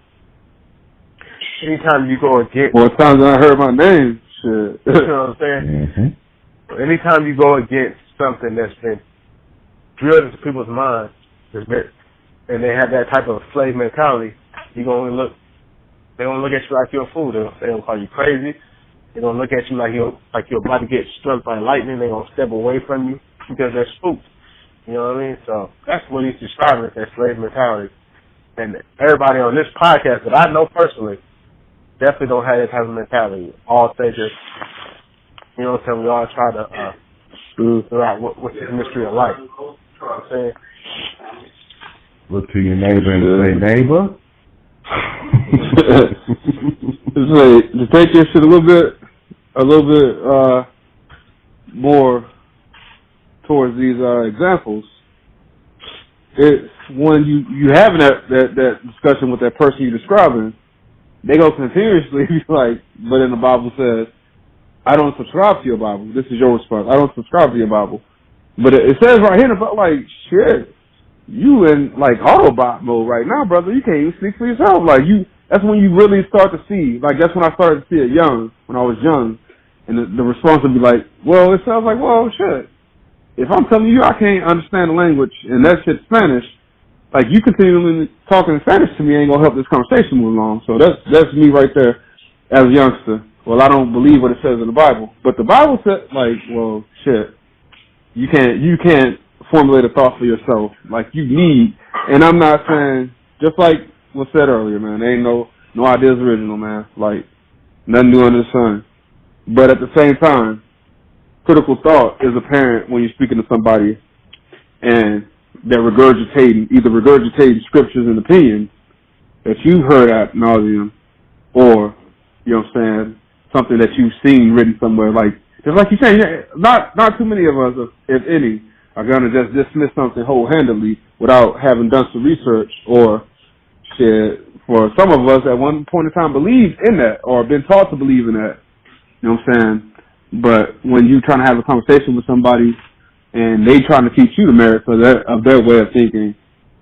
Speaker 3: anytime you go against...
Speaker 2: Well, times I heard my name, shit.
Speaker 3: You know what I'm saying? Mm-hmm. Anytime you go against something that's been drilled into people's minds, and they have that type of slave mentality, they're gonna look at you like you're a fool. They're gonna call you crazy. They're gonna look at you like you're about to get struck by lightning. They're gonna step away from you because they're spooked. You know what I mean? So that's what he's describing, that slave mentality. And everybody on this podcast that I know personally definitely don't have that type of mentality. All thinkers, you know what I'm saying? We all try to figure out what's the mystery of life. You know what I'm saying?
Speaker 1: Look to your neighbor and say, neighbor.
Speaker 2: To take this shit a little bit more towards these examples, it's when you having that discussion with that person you're describing, they go continuously be like, but then the Bible says, I don't subscribe to your Bible. This is your response. I don't subscribe to your Bible. But it says right here about, like, shit, you in, like, Autobot mode right now, brother. You can't even speak for yourself. Like, that's when you really start to see, like, that's when I started to see it when I was young. And the response would be like, well, it sounds like, well, shit. If I'm telling you I can't understand the language and that shit's Spanish, like, you continually talking in Spanish to me ain't gonna help this conversation move along. So that's me right there as a youngster. Well, I don't believe what it says in the Bible. But the Bible said, like, well, shit. You can't formulate a thought for yourself. Like, you need, and I'm not saying, just like was said earlier, man, there ain't no ideas original, man. Like, Nothing new under the sun. But at the same time, critical thought is apparent when you're speaking to somebody and they're either regurgitating scriptures and opinions that you've heard ad nauseum, or, you know what I'm saying, something that you've seen written somewhere. Like, just like you say, not too many of us, if any, are going to just dismiss something whole-handedly without having done some research, or shit, for some of us at one point in time believed in that or been taught to believe in that. You know what I'm saying? But when you trying to have a conversation with somebody and they trying to teach you the merits of their way of thinking,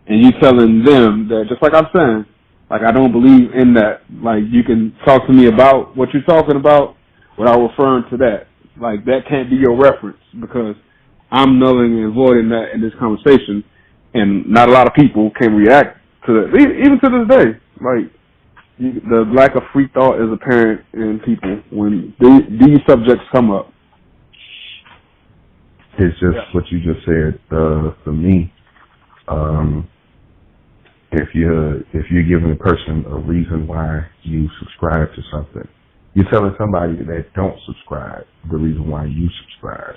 Speaker 2: and you telling them that, just like I'm saying, like, I don't believe in that. Like, you can talk to me about what you're talking about without referring to that. Like, that can't be your reference because I'm nulling and voiding that in this conversation, and not a lot of people can react to that, even to this day. Like, the lack of free thought is apparent in people when these subjects come up.
Speaker 1: It's just what you just said. For me, if you're giving a person a reason why you subscribe to something, you're telling somebody that don't subscribe the reason why you subscribe,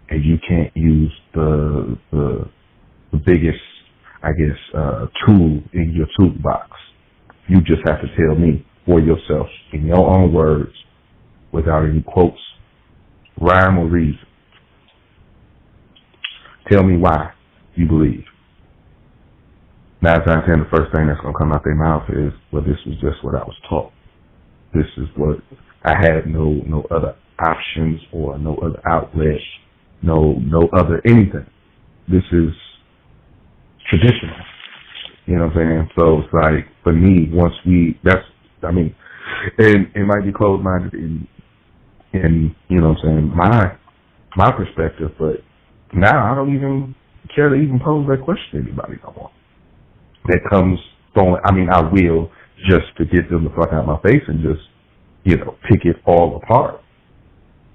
Speaker 1: and you can't use the biggest, I guess, tool in your toolbox. You just have to tell me for yourself in your own words, without any quotes, rhyme or reason. Tell me why you believe. 9 times 10, the first thing that's going to come out their mouth is, well, this was just what I was taught. This is what I had, no other options or no other outlets, no other anything. This is traditional. You know what I'm saying? So it's like, for me, and it might be closed-minded in you know what I'm saying, my perspective, but now I don't even care to even pose that question to anybody no more. That comes throwing, I will, just to get them the fuck out of my face and just, pick it all apart.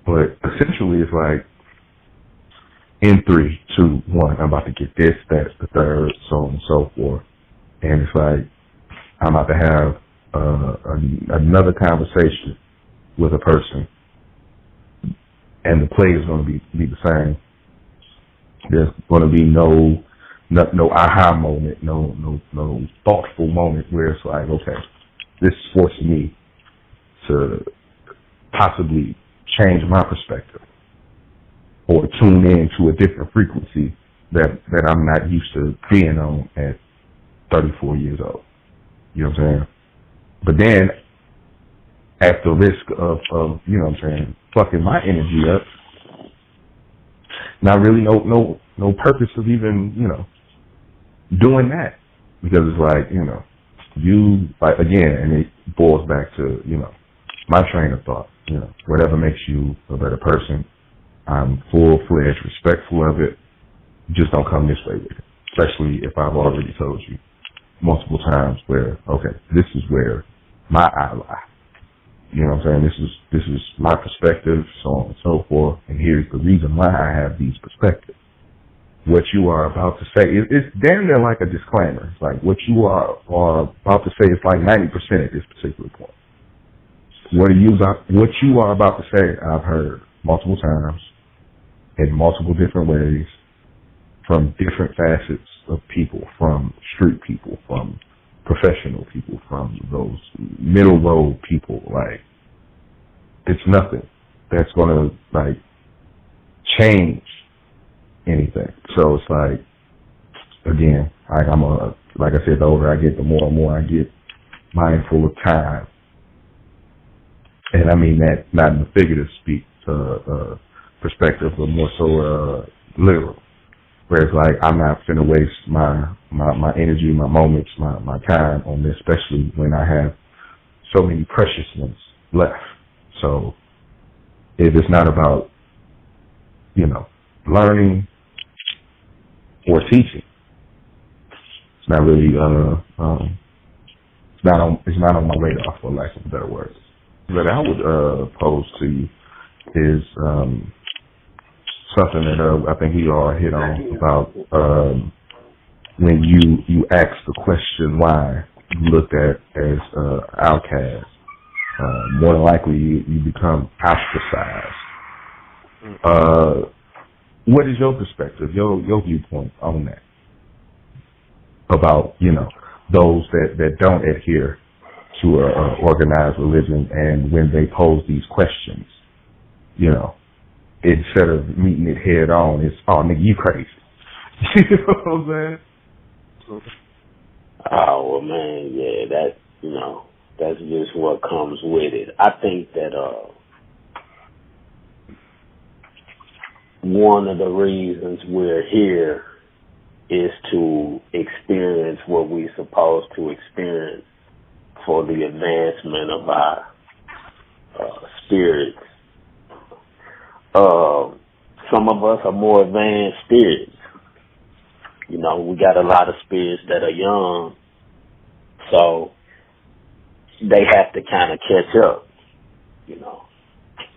Speaker 1: But essentially it's like, in 3, 2, 1, I'm about to get this, that, the third, so on and so forth. And it's like, I'm about to have another conversation with a person, and the play is going to be the same. There's going to be no aha moment, no thoughtful moment where it's like, okay, this is forcing me to possibly change my perspective or tune in to a different frequency that I'm not used to being on at 34 years old. You know what I'm saying? But then, at the risk of you know what I'm saying, fucking my energy up, not really no purpose of even, doing that. Because it's like, you, like, again, and it boils back to, my train of thought, whatever makes you a better person. I'm full-fledged, respectful of it. Just don't come this way with it. Especially if I've already told you multiple times where, okay, this is where my eye lie. You know what I'm saying? This is my perspective, so on and so forth, and here's the reason why I have these perspectives. What you are about to say, it's damn near like a disclaimer. It's like what you are about to say is like 90% at this particular point. What you are about to say, I've heard multiple times, in multiple different ways, from different facets of people, from street people, from professional people, from those middle road people. Like, it's nothing that's gonna change anything. So it's like, again, like I said, the older I get, the more and more I get mindful of time. And I mean that not in the figurative speak perspective, but more so literal. Where it's like, I'm not finna waste my energy, my moments, my time on this, especially when I have so many precious ones left. So if it's not about, learning or teaching, it's not really it's not on my radar, for lack of better words. What I would pose to you is something that I think we all hit on about when you ask the question why you looked at as outcast, more than likely you become ostracized. What is your perspective, your viewpoint on that? About, those that don't adhere to a organized religion, and when they pose these questions, instead of meeting it head on, it's, oh, nigga, you crazy. You know what I'm saying?
Speaker 4: Oh, well, man, yeah, that's just what comes with it. I think that one of the reasons we're here is to experience what we're supposed to experience for the advancement of our spirits. Some of us are more advanced spirits. We got a lot of spirits that are young, so they have to kind of catch up.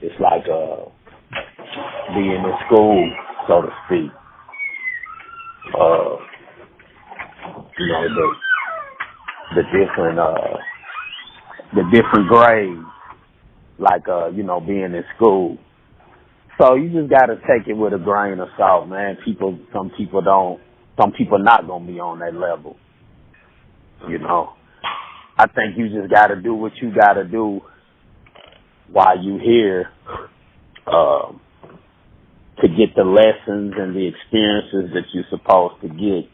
Speaker 4: It's like being in school, so to speak. The different grades, like being in school. So you just got to take it with a grain of salt, man. Some people not gonna be on that level. I think you just got to do what you got to do while you here, to get the lessons and the experiences that you're supposed to get.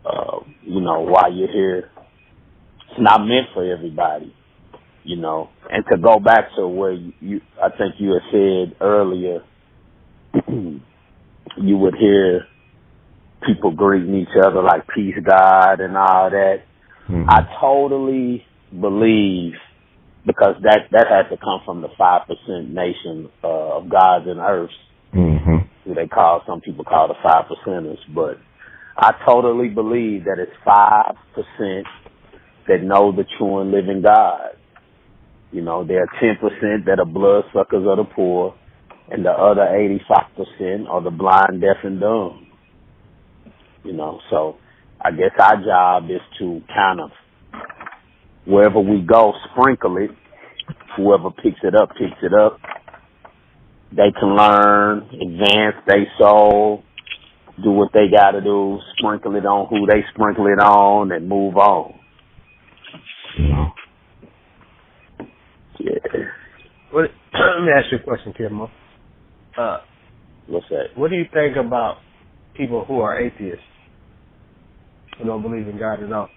Speaker 4: While you're here, it's not meant for everybody. And to go back to where I think you had said earlier, you would hear people greeting each other like peace, God, and all that. Mm-hmm. I totally believe, because that has to come from the 5% nation of gods and earths, mm-hmm. who some people call the 5%ers, but I totally believe that it's 5% that know the true and living God. There are 10% that are bloodsuckers of the poor, and the other 85% are the blind, deaf, and dumb. So I guess our job is to kind of, wherever we go, sprinkle it. Whoever picks it up. They can learn, advance their soul, do what they got to do, sprinkle it on who they sprinkle it on, and move on. Yeah.
Speaker 3: Let me ask you a question, Kim.
Speaker 4: What's that?
Speaker 3: What do you think about people who are atheists, who don't believe in God at all?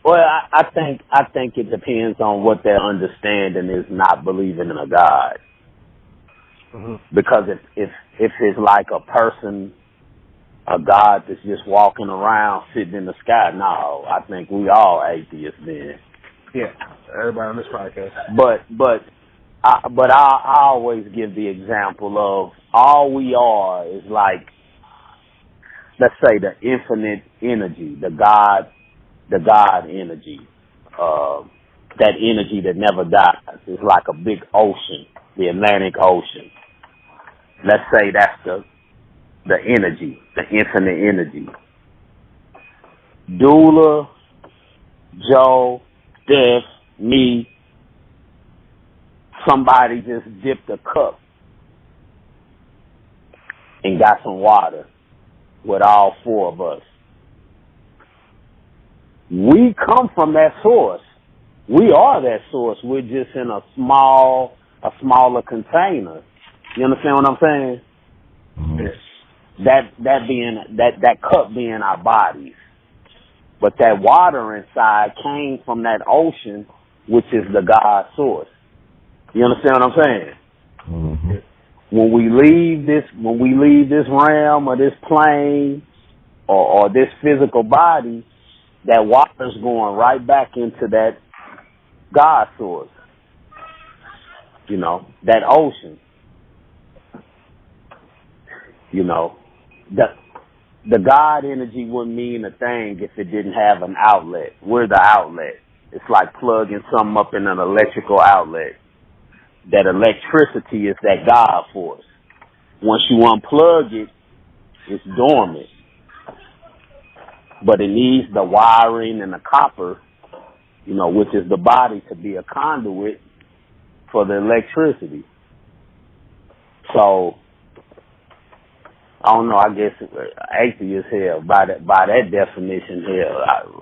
Speaker 4: Well, I think it depends on what their understanding is, not believing in a God. Mm-hmm. Because if it's like a person, a God that's just walking around sitting in the sky, no, I think we all atheists then.
Speaker 3: Yeah, everybody on this podcast.
Speaker 4: But I always give the example of all we are is like, let's say, the infinite energy, the God energy, that energy that never dies. It's like a big ocean, the Atlantic Ocean. Let's say that's the energy, the infinite energy. Dula, Joe, Steph, me, somebody just dipped a cup and got some water with all four of us. We come from that source. We are that source. We're just in a smaller container. You understand what I'm saying? Mm-hmm. That cup being our bodies. But that water inside came from that ocean, which is the God source. You understand what I'm saying? Mm-hmm. When we leave this realm or this plane or this physical body, that water's going right back into that God source. That ocean. The God energy wouldn't mean a thing if it didn't have an outlet. We're the outlet. It's like plugging something up in an electrical outlet. That electricity is that God force. Once you unplug it, it's dormant. but it needs the wiring and the copper, which is the body, to be a conduit for the electricity. So, I don't know, I guess atheist here, by that definition here,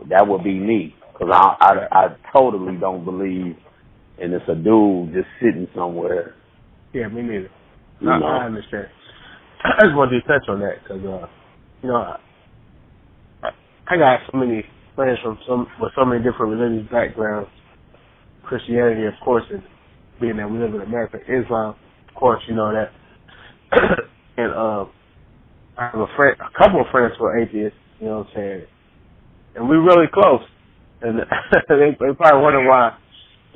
Speaker 4: that would be me. Because I totally don't believe in it's a dude just sitting somewhere.
Speaker 3: Yeah, me neither. I understand. I just wanted to touch on that because, I got so many friends with so many different religious backgrounds. Christianity, of course, and being that we live in America, Islam, of course, you know that. And I have a couple of friends who are atheists, you know what I'm saying, and we're really close. And they probably wonder why,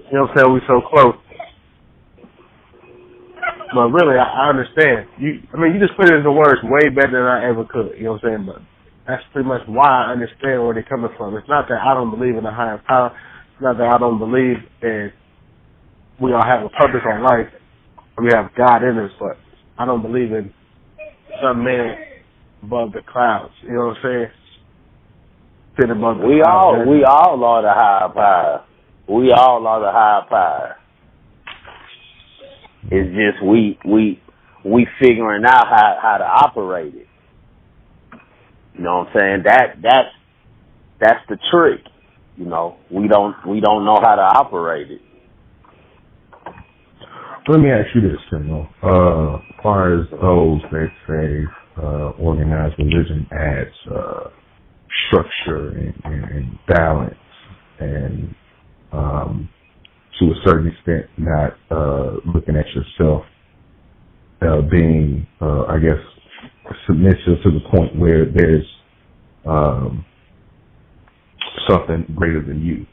Speaker 3: you know what I'm saying, we're so close. But really, I understand. You just put it into words way better than I ever could, you know what I'm saying? But that's pretty much why I understand where they're coming from. It's not that I don't believe in a higher power. It's not that I don't believe in we all have a purpose on life. We have God in us, but I don't believe in some man above the clouds. You know what I'm saying? Sitting above the clouds.
Speaker 4: We all are the higher power. We all are the higher power. It's just we figuring out how to operate it. You know what I'm saying? That's the trick. We don't know how to operate it.
Speaker 1: Let me ask you this, Timo. As far as those that say organized religion adds structure and balance and to a certain extent not looking at yourself being, I guess, submissive to the point where there's something greater than you.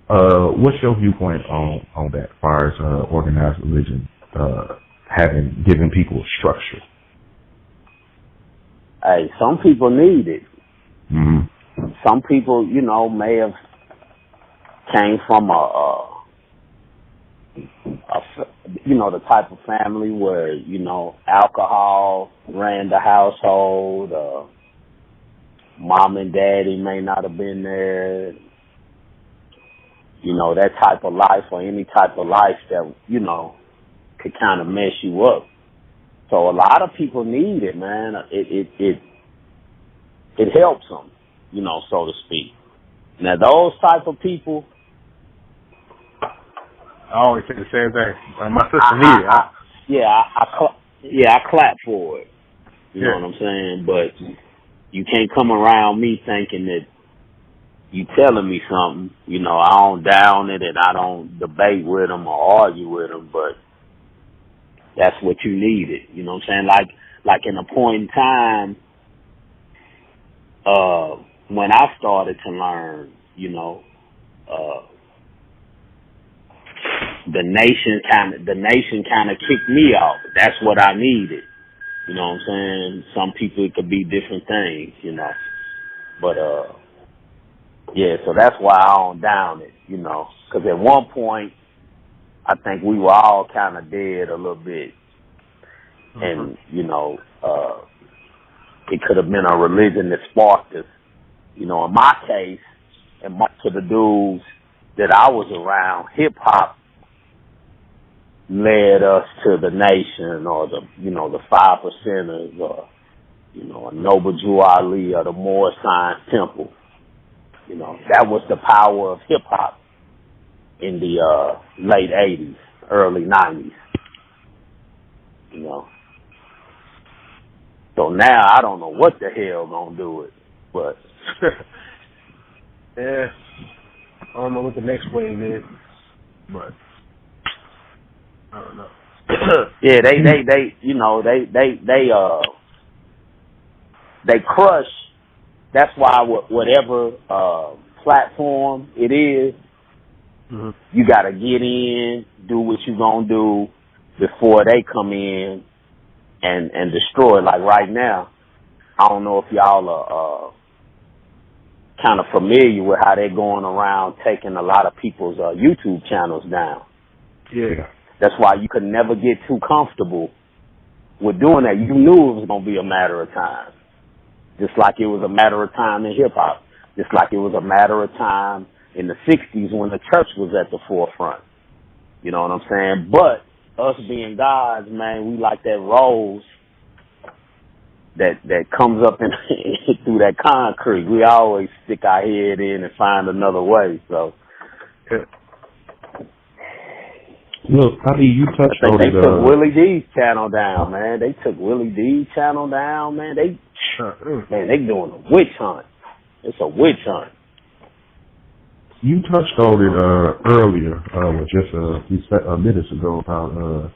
Speaker 1: What's your viewpoint on that, as far as organized religion giving people structure?
Speaker 4: Hey, some people need it.
Speaker 1: Mm-hmm.
Speaker 4: Some people, may have came from the type of family where, alcohol ran the household. Mom and daddy may not have been there. That type of life, or any type of life that, could kind of mess you up. So a lot of people need it, man. It helps them, so to speak. Now those type of people,
Speaker 3: I always say the same thing. My sister needed it.
Speaker 4: I clap for it. You know what I'm saying? But you can't come around me thinking that you telling me something. I don't down it and I don't debate with them or argue with them, but that's what you needed. You know what I'm saying? Like in a point in time, when I started to learn, the nation kind of kicked me off. That's what I needed. You know what I'm saying? Some people, it could be different things, but so that's why I don't down it, because at one point I think we were all kind of dead a little bit. Mm-hmm. And, it could have been a religion that sparked us. In my case, and most of the dudes that I was around, hip-hop led us to the nation, or the 5%ers, or, a Noble Drew Ali, or the Moore Science Temple. That was the power of hip-hop in the late 80s, early 90s. So now I don't know what the hell gonna do it, but
Speaker 3: yeah, I don't know what the next wave is, but I don't know.
Speaker 4: Yeah, they crush. That's why whatever platform it is, mm-hmm. you got to get in, do what you gonna do before they come in and destroy. Like right now, I don't know if y'all are kind of familiar with how they're going around taking a lot of people's YouTube channels down.
Speaker 3: Yeah.
Speaker 4: That's why you could never get too comfortable with doing that. You knew it was going to be a matter of time. just like it was a matter of time in hip-hop, just like it was a matter of time in the 60s when the church was at the forefront. You know what I'm saying? But us being gods, man, we like that rose that comes up in through that concrete. We always stick our head in and find another way. So,
Speaker 1: look, I mean, you touched on
Speaker 4: they
Speaker 1: it.
Speaker 4: took Willie D's channel down, man. They took Willie D's channel down, man. They doing a witch hunt. It's a witch hunt.
Speaker 1: You touched on it earlier, just a minute ago, about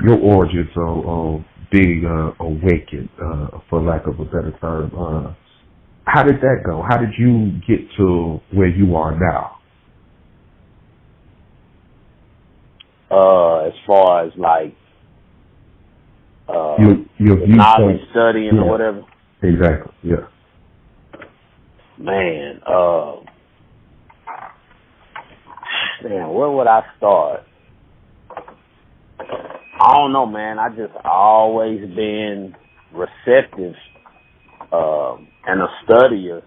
Speaker 1: your origins on being awakened, for lack of a better term. How did that go? How did you get to where you are now?
Speaker 4: As far as like
Speaker 1: your
Speaker 4: knowledge, studying, or whatever.
Speaker 1: Exactly. Yeah.
Speaker 4: Man, where would I start? I don't know, man. I just always been receptive and a studier.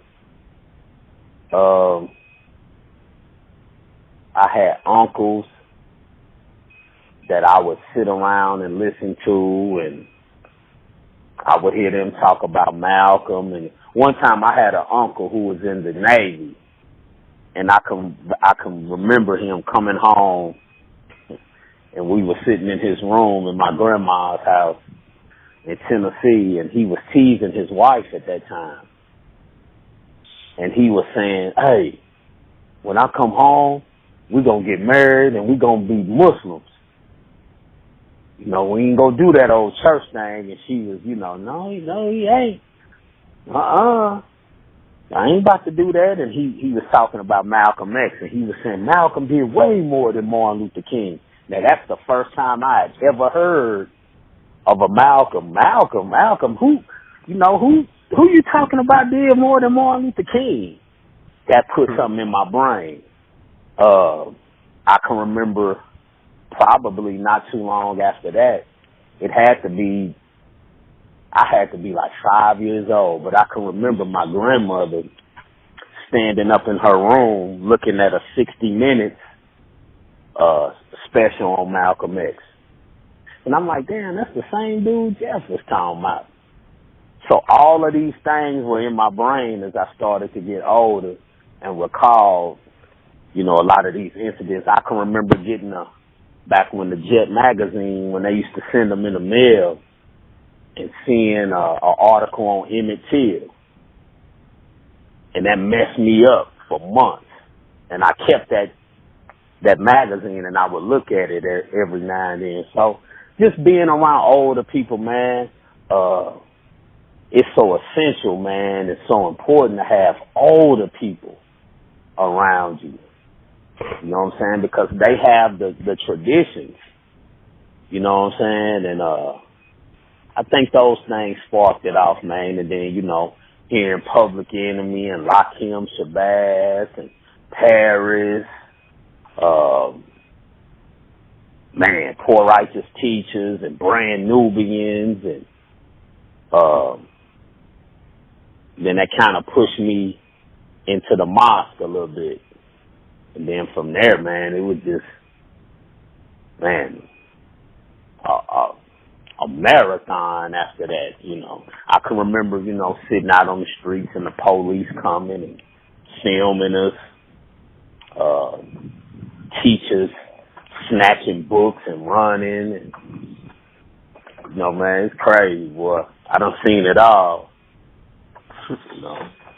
Speaker 4: I had uncles that I would sit around and listen to, and I would hear them talk about Malcolm. And one time I had an uncle who was in the Navy, and I can remember him coming home, and we were sitting in his room in my grandma's house in Tennessee, and he was teasing his wife at that time. And he was saying, hey, when I come home, we're going to get married and we're going to be Muslims. You know, we ain't going to do that old church thing. And she was, no, he ain't. I ain't about to do that. And he was talking about Malcolm X, and he was saying Malcolm did way more than Martin Luther King. Now, that's the first time I had ever heard of a Malcolm. Malcolm, who you talking about did more than Martin Luther King? That put something in my brain. I can remember probably not too long after that, I had to be like 5 years old, but I can remember my grandmother standing up in her room looking at a 60 Minutes special on Malcolm X. And I'm like, damn, that's the same dude Jeff was talking about. So all of these things were in my brain as I started to get older and recall, a lot of these incidents. I can remember getting back when the Jet magazine, when they used to send them in the mail, and seeing an article on Emmett Till. And that messed me up for months. And I kept that magazine, and I would look at it every now and then. So just being around older people, man, it's so essential, man. It's so important to have older people around you. You know what I'm saying? Because they have the traditions. You know what I'm saying? And I think those things sparked it off, man. And then, hearing Public Enemy and Lakim Shabazz and Paris, Poor Righteous Teachers and Brand Nubians, and then that kind of pushed me into the mosque a little bit. And then from there, man, it was just, a marathon after that, I can remember, sitting out on the streets and the police coming and filming us, teachers snatching books and running, and, man, it's crazy, boy. I done seen it all.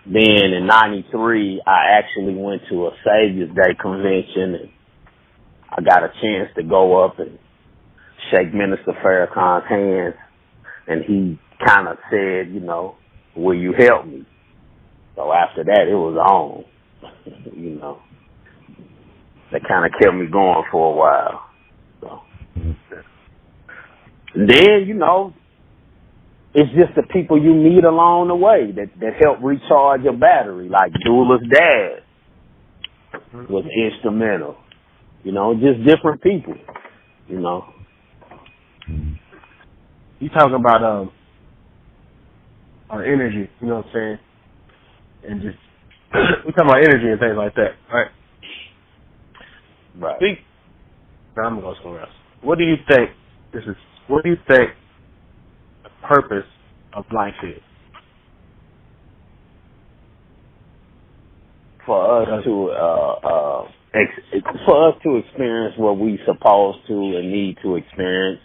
Speaker 4: Then in 93, I actually went to a Savior's Day convention, and I got a chance to go up and shake Minister Farrakhan's hands, and he kind of said, will you help me? So after that, it was on, That kind of kept me going for a while. So. And then, it's just the people you meet along the way that help recharge your battery. Like Dula's dad was instrumental. Just different people.
Speaker 3: You talking about our energy, you know what I'm saying? And just, we talking about energy and things like that, right?
Speaker 4: Right.
Speaker 3: Now I'm going to go somewhere else. What do you think the purpose of life is?
Speaker 4: For us to experience what we supposed to and need to experience,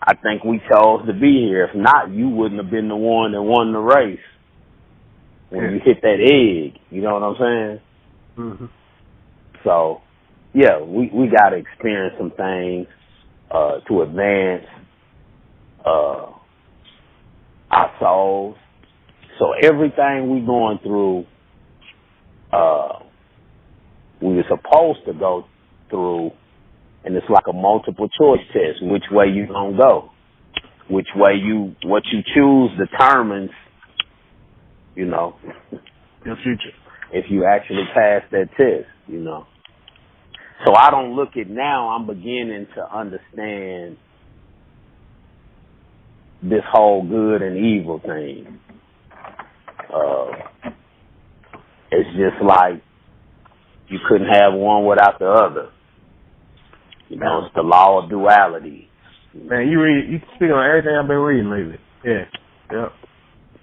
Speaker 4: I think we chose to be here. If not, you wouldn't have been the one that won the race when you hit that egg. You know what I'm saying?
Speaker 3: Mm-hmm.
Speaker 4: So, yeah, we got to experience some things to advance our souls. So everything we going through, we were supposed to go through, and it's like a multiple choice test. Which way you gonna go? What you choose determines, you know,
Speaker 3: Your future.
Speaker 4: if you actually pass that test, you know. So I don't look at now. I'm beginning to understand this whole good and evil thing. It's just like you couldn't have one without the other. You know, it's the law of duality.
Speaker 3: Man, you speak on everything I've been reading lately. Yeah. Yep.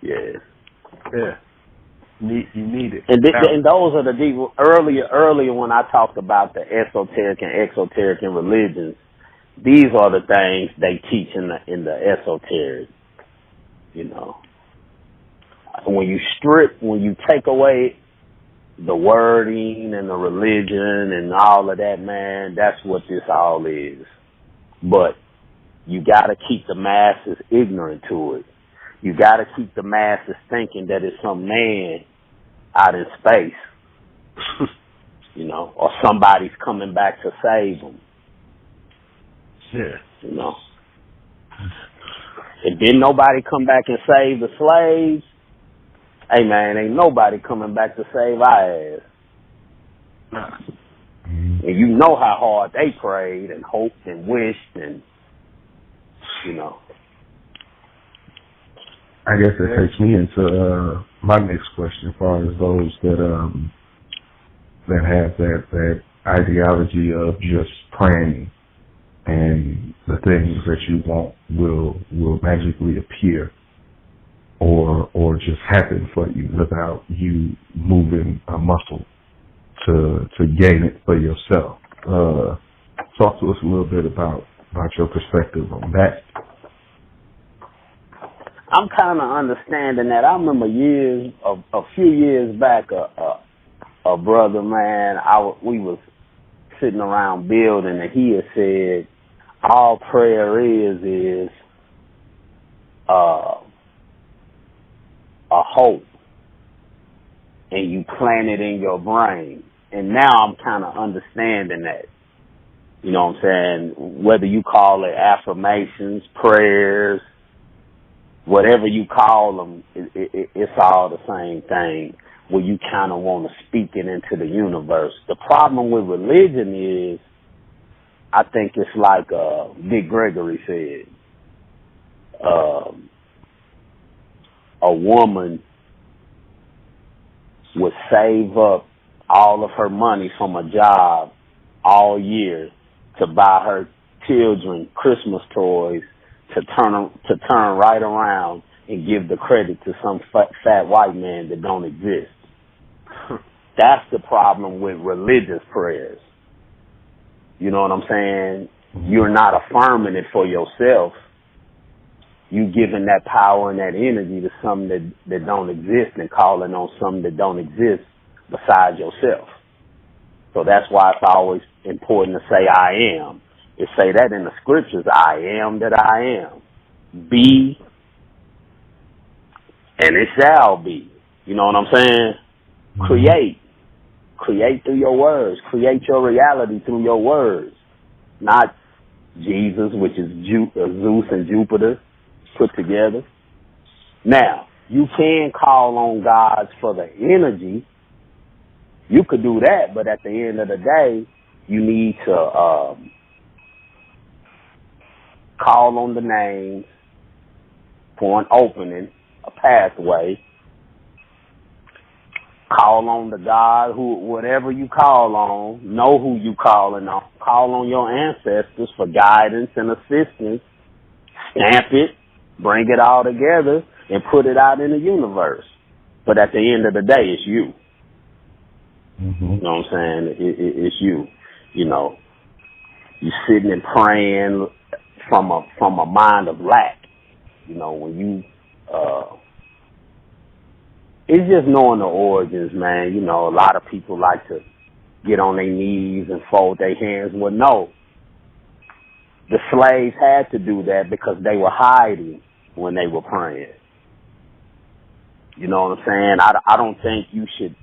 Speaker 4: Yeah.
Speaker 3: You need it.
Speaker 4: And those are the deep. Earlier when I talked about the esoteric and exoteric in religions, these are the things they teach in the esoteric. You know, when you take away the wording and the religion and all of that, man, that's what this all is. But you got to keep the masses ignorant to it. You got to keep the masses thinking that it's some man out in space, you know, or somebody's coming back to save them.
Speaker 3: Yeah.
Speaker 4: You know. If didn't nobody come back and save the slaves, hey, man, ain't nobody coming back to save our ass.
Speaker 3: Nah.
Speaker 4: And you know how hard they prayed and hoped and wished and, you know.
Speaker 1: I guess that takes me into my next question, as far as those that have that ideology of just praying and the things that you want will magically appear or just happen for you without you moving a muscle to gain it for yourself. Talk to us a little bit about your perspective on that.
Speaker 4: I'm kind of understanding that. I remember a few years back, a brother, man, we was sitting around building, and he had said, all prayer is a hope, and you plant it in your brain. And now I'm kind of understanding that. You know what I'm saying? Whether you call it affirmations, prayers, whatever you call them, it's all the same thing, where you kind of want to speak it into the universe. The problem with religion is, I think it's like Big Gregory said, a woman would save up all of her money from a job all year to buy her children Christmas toys, to turn right around and give the credit to some fat white man that don't exist. That's the problem with religious prayers. You know what I'm saying? You're not affirming it for yourself. You giving that power and that energy to something that don't exist and calling on something that don't exist besides yourself. So that's why it's always important to say I am. It say that in the scriptures, I am that I am. Be, and it shall be. You know what I'm saying? Create. Create through your words. Create your reality through your words. Not Jesus, which is Zeus and Jupiter put together. Now, you can call on God for the energy. You could do that, but at the end of the day, you need to call on the names for an opening, a pathway. Call on the God who, whatever you call on, know who you calling on. Call on your ancestors for guidance and assistance. Stamp it, bring it all together, and put it out in the universe. But at the end of the day, it's you.
Speaker 1: Mm-hmm.
Speaker 4: You know what I'm saying? It's you. You know, you sitting and praying from a mind of lack. You know, when you it's just knowing the origins, man. You know, a lot of people like to get on their knees and fold their hands. Well, no. The slaves had to do that because they were hiding when they were praying. You know what I'm saying? I don't think you should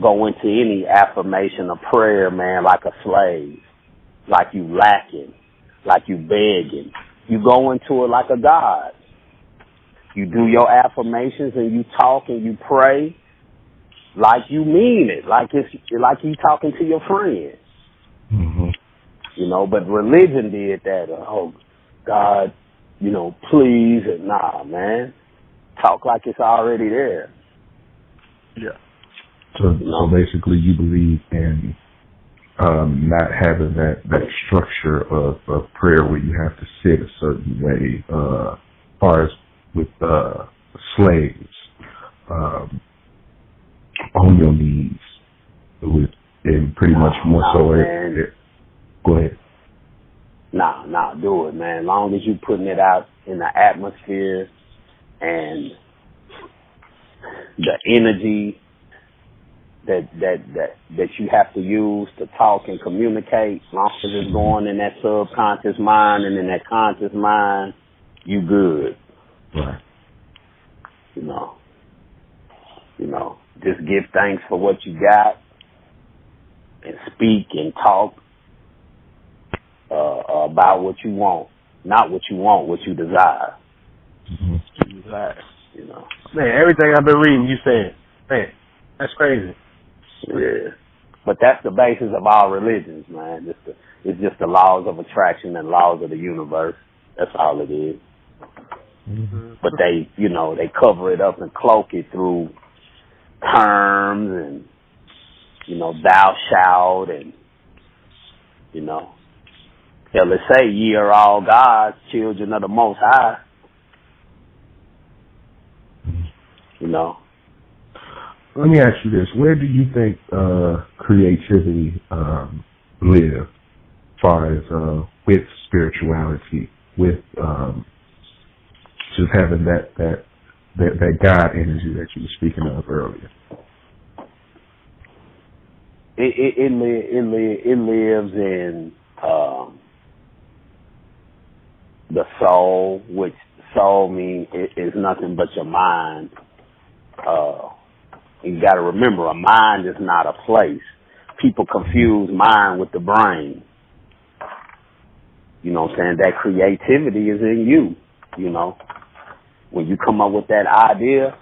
Speaker 4: go into any affirmation or prayer, man, like a slave, like you lacking, like you begging. You go into it like a God. You do your affirmations and you talk and you pray like you mean it, like you talking to your friends.
Speaker 1: Mm-hmm.
Speaker 4: You know, but religion did that. Oh, God, you know, please. And nah, man. Talk like it's already there.
Speaker 3: Yeah.
Speaker 1: So basically you believe in not having that structure of prayer where you have to sit a certain way, as far as with slaves, on your knees, and pretty much more so. Go ahead.
Speaker 4: Nah, do it, man. As long as you putting it out in the atmosphere and the energy that you have to use to talk and communicate, as long as it's going in that subconscious mind and in that conscious mind, you good.
Speaker 1: Right.
Speaker 4: You know, just give thanks for what you got and speak and talk about what you want, not what you want, what you desire.
Speaker 1: Mm-hmm.
Speaker 3: Desire.
Speaker 4: You know,
Speaker 3: man, everything I've been reading, you said, man, that's crazy.
Speaker 4: Yeah, but that's the basis of all religions, man. It's just the laws of attraction and laws of the universe. That's all it is.
Speaker 1: Mm-hmm.
Speaker 4: But they, you know, they cover it up and cloak it through terms and, you know, thou shalt and, you know, hell, let's say ye are all God's children of the Most High. You know.
Speaker 1: Let me ask you this: where do you think creativity live, as far as with spirituality, with just having that God energy that you were speaking of earlier?
Speaker 4: It lives in the soul, which soul means is nothing but your mind. You got to remember, a mind is not a place. People confuse mind with the brain. You know what I'm saying? That creativity is in you, you know. When you come up with that idea,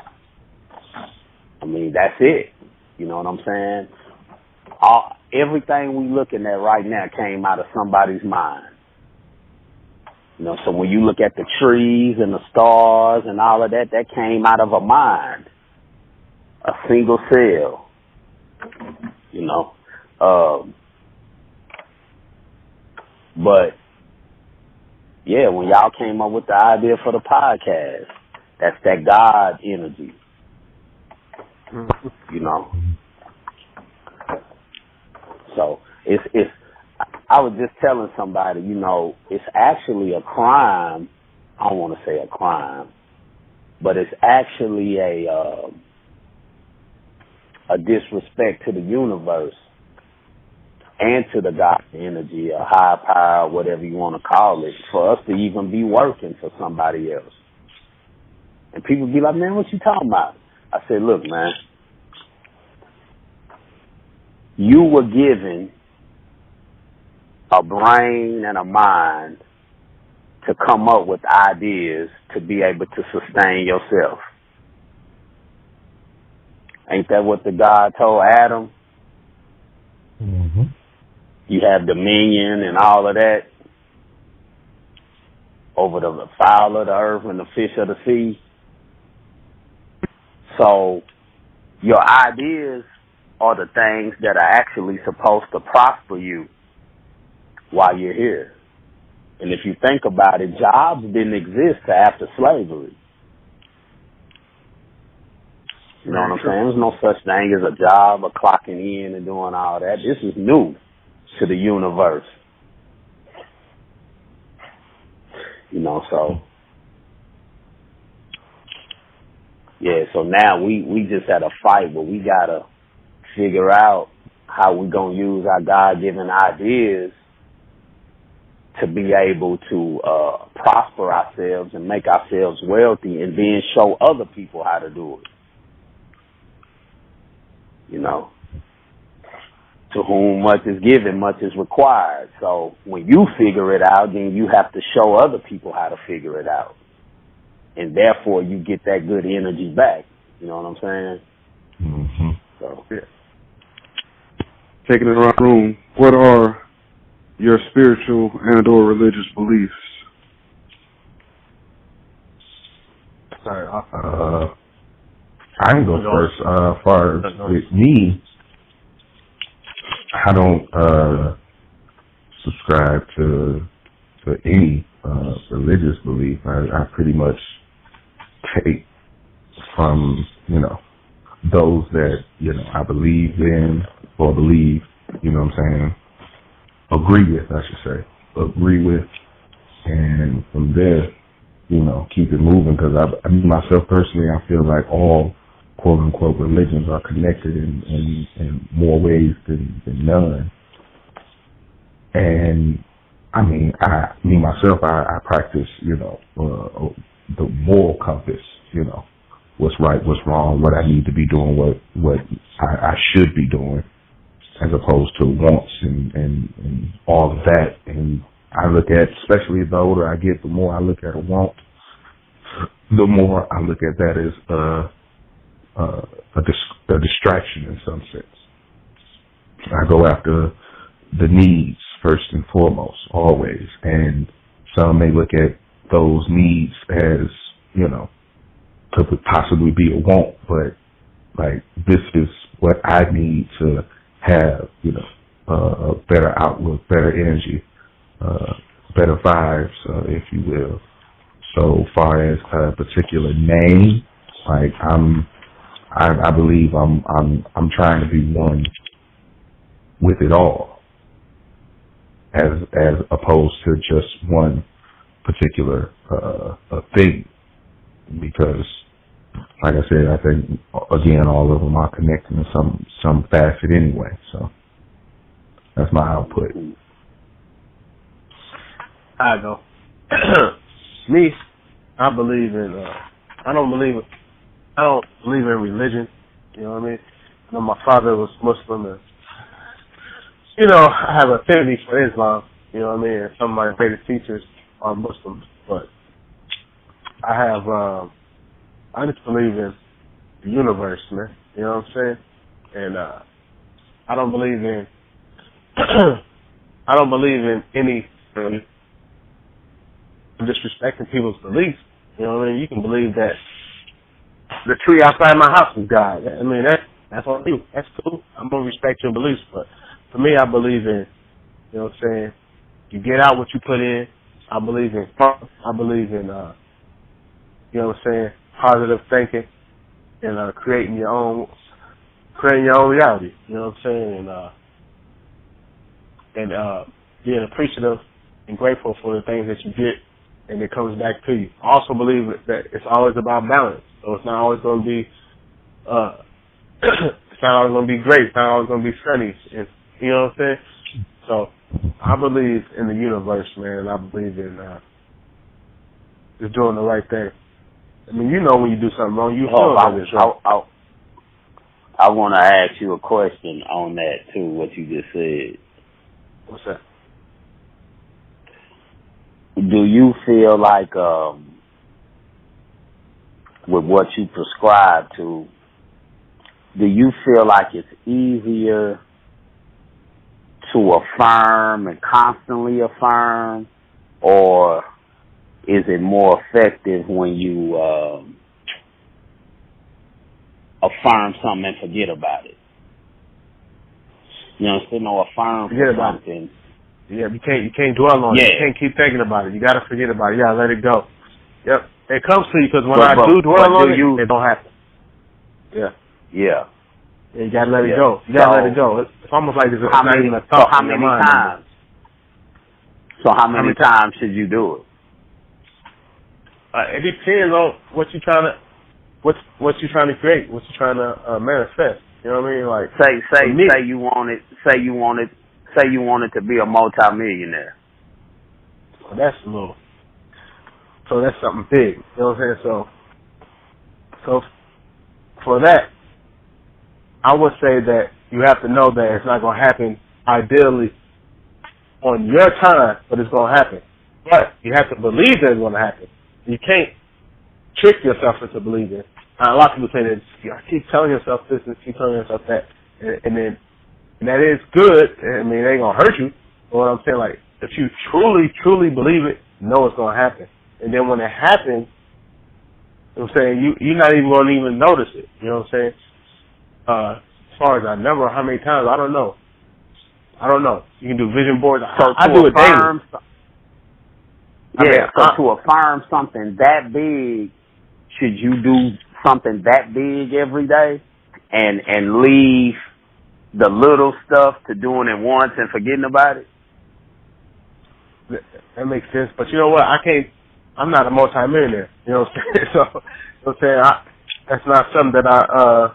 Speaker 4: I mean, that's it. You know what I'm saying? Everything we looking at right now came out of somebody's mind. You know, so when you look at the trees and the stars and all of that, that came out of a mind. A single cell, you know. But, yeah, when y'all came up with the idea for the podcast, that's that God energy, you know. So it's. I was just telling somebody, you know, it's actually a crime. I don't want to say a crime, but it's actually a disrespect to the universe and to the God energy, a high power, whatever you want to call it, for us to even be working for somebody else. And people be like, man, what you talking about? I said, look, man, you were given a brain and a mind to come up with ideas to be able to sustain yourself. Ain't that what the God told Adam?
Speaker 1: Mm-hmm.
Speaker 4: You have dominion and all of that. over the fowl of the earth and the fish of the sea. So your ideas are the things that are actually supposed to prosper you while you're here. And if you think about it, jobs didn't exist after slavery. You know what I'm saying? There's no such thing as a job or clocking in and doing all that. This is new to the universe. You know, so yeah, so now we just had a fight where we gotta figure out how we gonna use our God-given ideas to be able to prosper ourselves and make ourselves wealthy, and then show other people how to do it. You know, to whom much is given, much is required. So when you figure it out, then you have to show other people how to figure it out. And therefore you get that good energy back. You know what I'm saying?
Speaker 1: Mm-hmm.
Speaker 4: So,
Speaker 2: Yeah. Taking it around the room, what are your spiritual and or religious beliefs?
Speaker 3: Sorry,
Speaker 1: I can go first. As far as with me, I don't subscribe to any religious belief. I pretty much take from, those that, I believe in or believe, you know what I'm saying, agree with, I should say, agree with, and from there, keep it moving, because I mean, myself personally, I feel like all quote-unquote religions are connected in more ways than none. And I mean, myself, I practice, the moral compass, what's right, what's wrong, what I need to be doing, what I should be doing, as opposed to wants and all of that. And I look at, especially the older I get, the more I look at a want, the more I look at that as a distraction in some sense. I go after the needs first and foremost, always. And some may look at those needs as, could possibly be a want, but like, this is what I need to have, a better outlook, better energy, better vibes, if you will. So far as a particular name, like I believe I'm trying to be one with it all, as opposed to just one particular thing, because, like I said, I think again all of them are connected in some facet anyway. So that's my output.
Speaker 3: I go. Me, I believe in. I don't believe in religion. You know what I mean? I know my father was Muslim, and I have affinity for Islam. You know what I mean? And some of my greatest teachers are Muslims, but I just believe in the universe, man. You know what I'm saying? And I don't believe in any disrespecting people's beliefs. You know what I mean? You can believe that the tree outside my house is God. I mean, that's on you. That's cool. I'm gonna respect your beliefs, but for me, I believe in, you know what I'm saying, you get out what you put in. I believe in fun. I believe in, you know what I'm saying, positive thinking, and creating your own reality. You know what I'm saying, and being appreciative and grateful for the things that you get, and it comes back to you. I also believe that it's always about balance. So it's not always going to be, it's not always going to be great. It's not always going to be sunny. And, you know what I'm saying? So I believe in the universe, man. I believe in just doing the right thing. I mean, when you do something wrong, you feel that it's wrong.
Speaker 4: I want to ask you a question on that too. What you just said.
Speaker 3: What's that?
Speaker 4: Do you feel like, with what you prescribe to, do you feel like it's easier to affirm and constantly affirm, or is it more effective when you affirm something and forget about it? You know, still no affirm for something.
Speaker 3: Yeah, you can't dwell on it. You can't keep thinking about it. You got to forget about it. You got to let it go. Yep. It comes to you because when I do dwell on it, it don't happen. Yeah.
Speaker 4: Yeah.
Speaker 3: You got to let it go. You got to let it go. It's almost like it's not even a thought in your mind.
Speaker 4: Times? So how many times should you do it?
Speaker 3: It depends on what you're trying to create, what you're trying to manifest. You know what I mean? Like
Speaker 4: say you wanted to be a multi-millionaire.
Speaker 3: Well, so that's something big. You know what I'm saying? So for that, I would say that you have to know that it's not going to happen ideally on your time, but it's going to happen. But you have to believe that it's going to happen. You can't trick yourself into believing. A lot of people say that you keep telling yourself this and keep telling yourself that, and that is good. I mean, it ain't going to hurt you. But what I'm saying, like, if you truly, truly believe it, you know it's going to happen. And then when it happens, you know what I'm saying, you're not even going to even notice it. You know what I'm saying? As far as I remember how many times, I don't know. You can do vision boards. I do it daily.
Speaker 4: To affirm something that big, should you do something that big every day and leave the little stuff to doing it once and forgetting about it?
Speaker 3: That makes sense. But you know what? I'm not a multi-millionaire. You know what I'm saying? So, you know what I'm saying? That's not something that I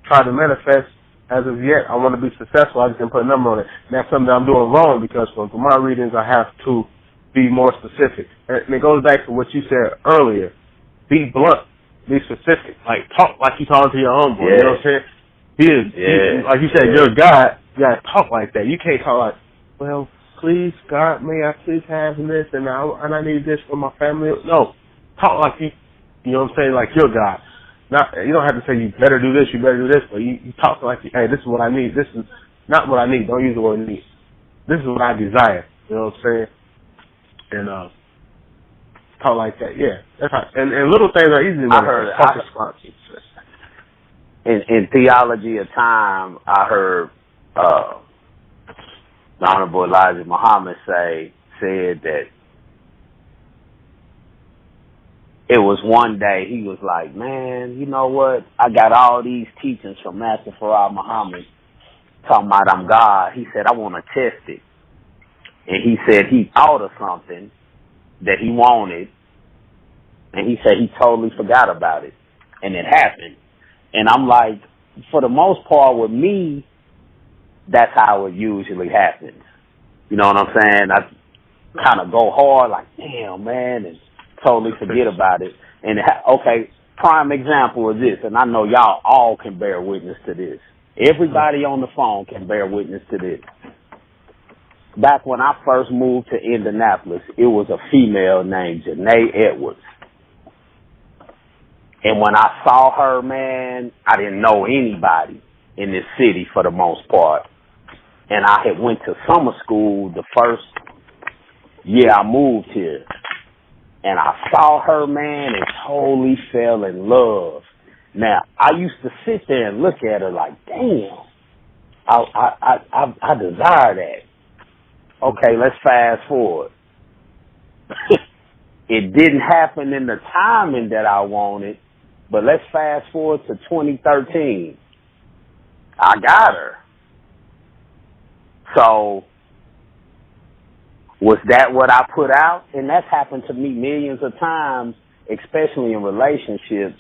Speaker 3: try to manifest as of yet. I want to be successful. I just didn't put a number on it. And that's something that I'm doing wrong because from my readings, I have to be more specific. And it goes back to what you said earlier. Be blunt. Be specific. Like, talk like you talking to your homeboy. You know what I'm saying? Like you said, you're God. You got to talk like that. You can't talk like, well, please, God, may I please have this, and I need this for my family. No. Talk like you know what I'm saying, like you're God. You don't have to say you better do this, but you talk like, hey, this is what I need. This is not what I need. Don't use the word need. This is what I desire. You know what I'm saying? And talk like that. Yeah. That's right. And little things are easy.
Speaker 4: In Theology of Time, I heard the Honorable Elijah Muhammad said that it was one day he was like, man, you know what? I got all these teachings from Master Farad Muhammad talking about I'm God. He said, I want to test it. And he said he thought of something that he wanted, and he said he totally forgot about it. And it happened. And I'm like, for the most part with me, that's how it usually happens. You know what I'm saying? I kind of go hard like, damn, man, and totally forget about it. And, prime example is this, and I know y'all all can bear witness to this. Everybody on the phone can bear witness to this. Back when I first moved to Indianapolis, it was a female named Janae Edwards. And when I saw her, man, I didn't know anybody in this city for the most part. And I had went to summer school the first year I moved here. And I saw her, man, and totally fell in love. Now, I used to sit there and look at her like, damn, I desire that. Okay, let's fast forward. It didn't happen in the timing that I wanted, but let's fast forward to 2013. I got her. So, was that what I put out? And that's happened to me millions of times, especially in relationships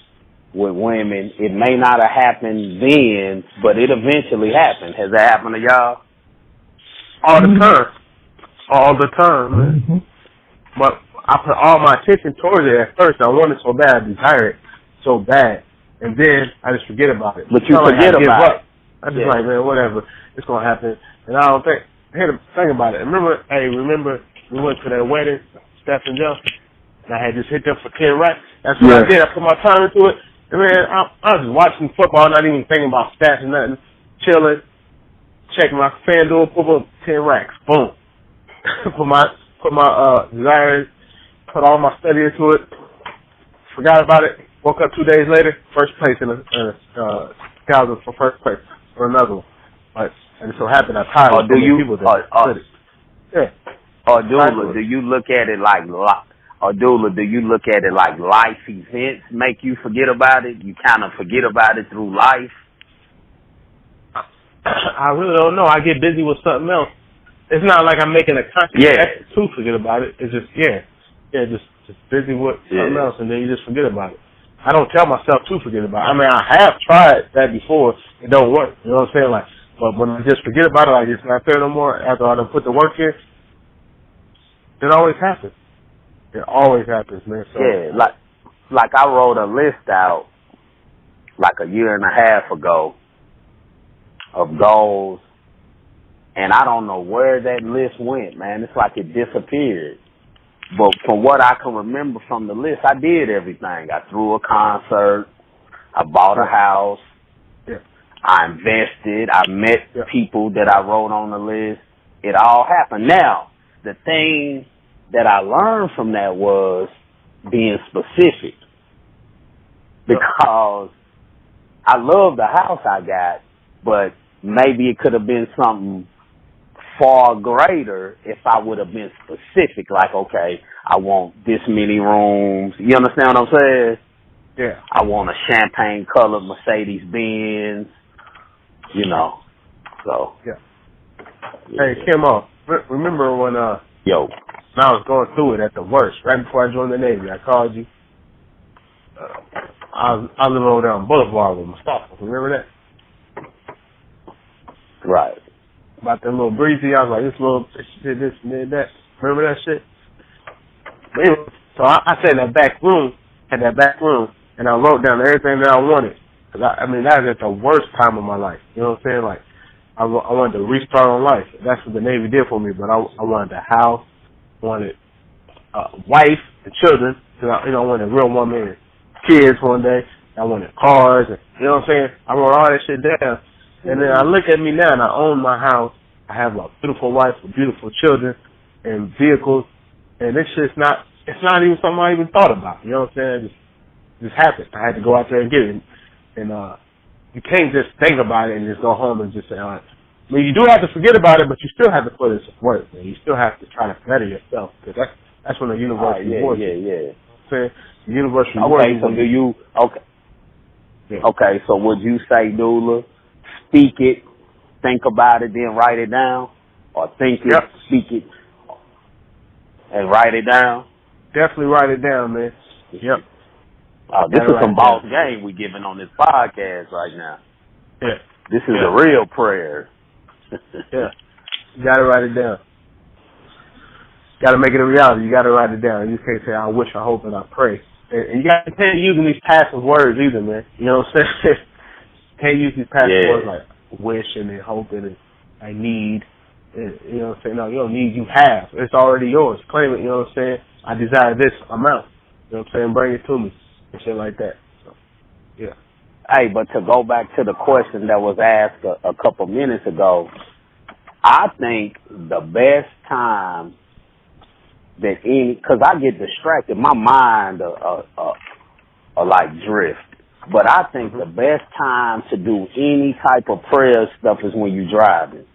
Speaker 4: with women. It may not have happened then, but it eventually happened. Has that happened to y'all?
Speaker 3: All the time, man. Mm-hmm. But I put all my attention towards it at first. I wanted it so bad, I desired it so bad. And then I just forget about it.
Speaker 4: But you forget about it.
Speaker 3: I just like, man, whatever. It's going to happen. And I don't think, here, think about it. Remember we went to that wedding, Steph and Joe, and I had just hit them for 10 racks. That's what I did. I put my time into it. And man, I was just watching football, not even thinking about stats and nothing. Chilling, checking my FanDuel, put up 10 racks. Boom. put my desires put all my study into it, forgot about it, woke up 2 days later, first place in the scouts for first place for another one. But and it so happened I tied with so many people that studied. Yeah.
Speaker 4: Or Dula, do you look at it like life events make you forget about it? You kind of forget about it through life?
Speaker 3: I really don't know. I get busy with something else. It's not like I'm making a conscious effort to forget about it. It's just, just busy with something else, and then you just forget about it. I don't tell myself to forget about it. I mean, I have tried that before. It don't work. You know what I'm saying? Like, but when I just forget about it, like it's not there no more after I done put the work in, it always happens. It always happens, man. So,
Speaker 4: yeah, like I wrote a list out like a year and a half ago of goals, and I don't know where that list went, man. It's like it disappeared. But from what I can remember from the list, I did everything. I threw a concert. I bought a house.
Speaker 3: Yeah.
Speaker 4: I invested. I met people that I wrote on the list. It all happened. Now, the thing that I learned from that was being specific, because I love the house I got, but maybe it could have been something far greater if I would have been specific, like, okay, I want this many rooms. You understand what I'm saying?
Speaker 3: Yeah.
Speaker 4: I want a champagne-colored Mercedes-Benz, you know. So.
Speaker 3: Yeah. Hey, Kimo, remember when when I was going through it at the worst, right before I joined the Navy, I called you. I live over there on Boulevard with Mustafa. Remember that?
Speaker 4: Right.
Speaker 3: About that little breezy, I was like, this and that. Remember that shit? But anyway, so I sat in that back room, and I wrote down everything that I wanted. Cause that was at the worst time of my life. You know what I'm saying? Like, I wanted to restart on life. That's what the Navy did for me. But I wanted a house, wanted a wife and children. I wanted a real woman and kids one day. I wanted cars. And, you know what I'm saying? I wrote all that shit down. And then I look at me now, and I own my house. I have a beautiful wife with beautiful children and vehicles. And this shit's it's not even something I even thought about. You know what I'm saying? It just happened. I had to go out there and get it. And you can't just think about it and just go home and just say, all right. I mean, you do have to forget about it, but you still have to put in some work, man. You still have to try to better yourself, because that's when the universe rewards you.
Speaker 4: Yeah.
Speaker 3: You know what I'm saying? The universe rewards you.
Speaker 4: Okay, so do you, okay, so would you say, Dula, speak it, think about it, then write it down? Or think it, speak it, and write it down?
Speaker 3: Definitely write it down, man. Yep.
Speaker 4: This is some boss game we giving on this podcast right now.
Speaker 3: Yeah.
Speaker 4: This is a real prayer.
Speaker 3: Yeah. You gotta write it down. Gotta make it a reality. You gotta write it down. You can't say, I wish, I hope, and I pray. And you can't use these passive words either, man. You know what I'm saying? Can't use these passive words like wishing and hoping and I need. And, you know what I'm saying? No, you don't need, you have. It's already yours. Claim it, you know what I'm saying? I desire this amount. You know what I'm saying? Bring it to me. And shit like that. So, yeah.
Speaker 4: Hey, but to go back to the question that was asked a couple minutes ago, I think the best time that because I get distracted, my mind like drift. But I think the best time to do any type of prayer stuff is when you're driving.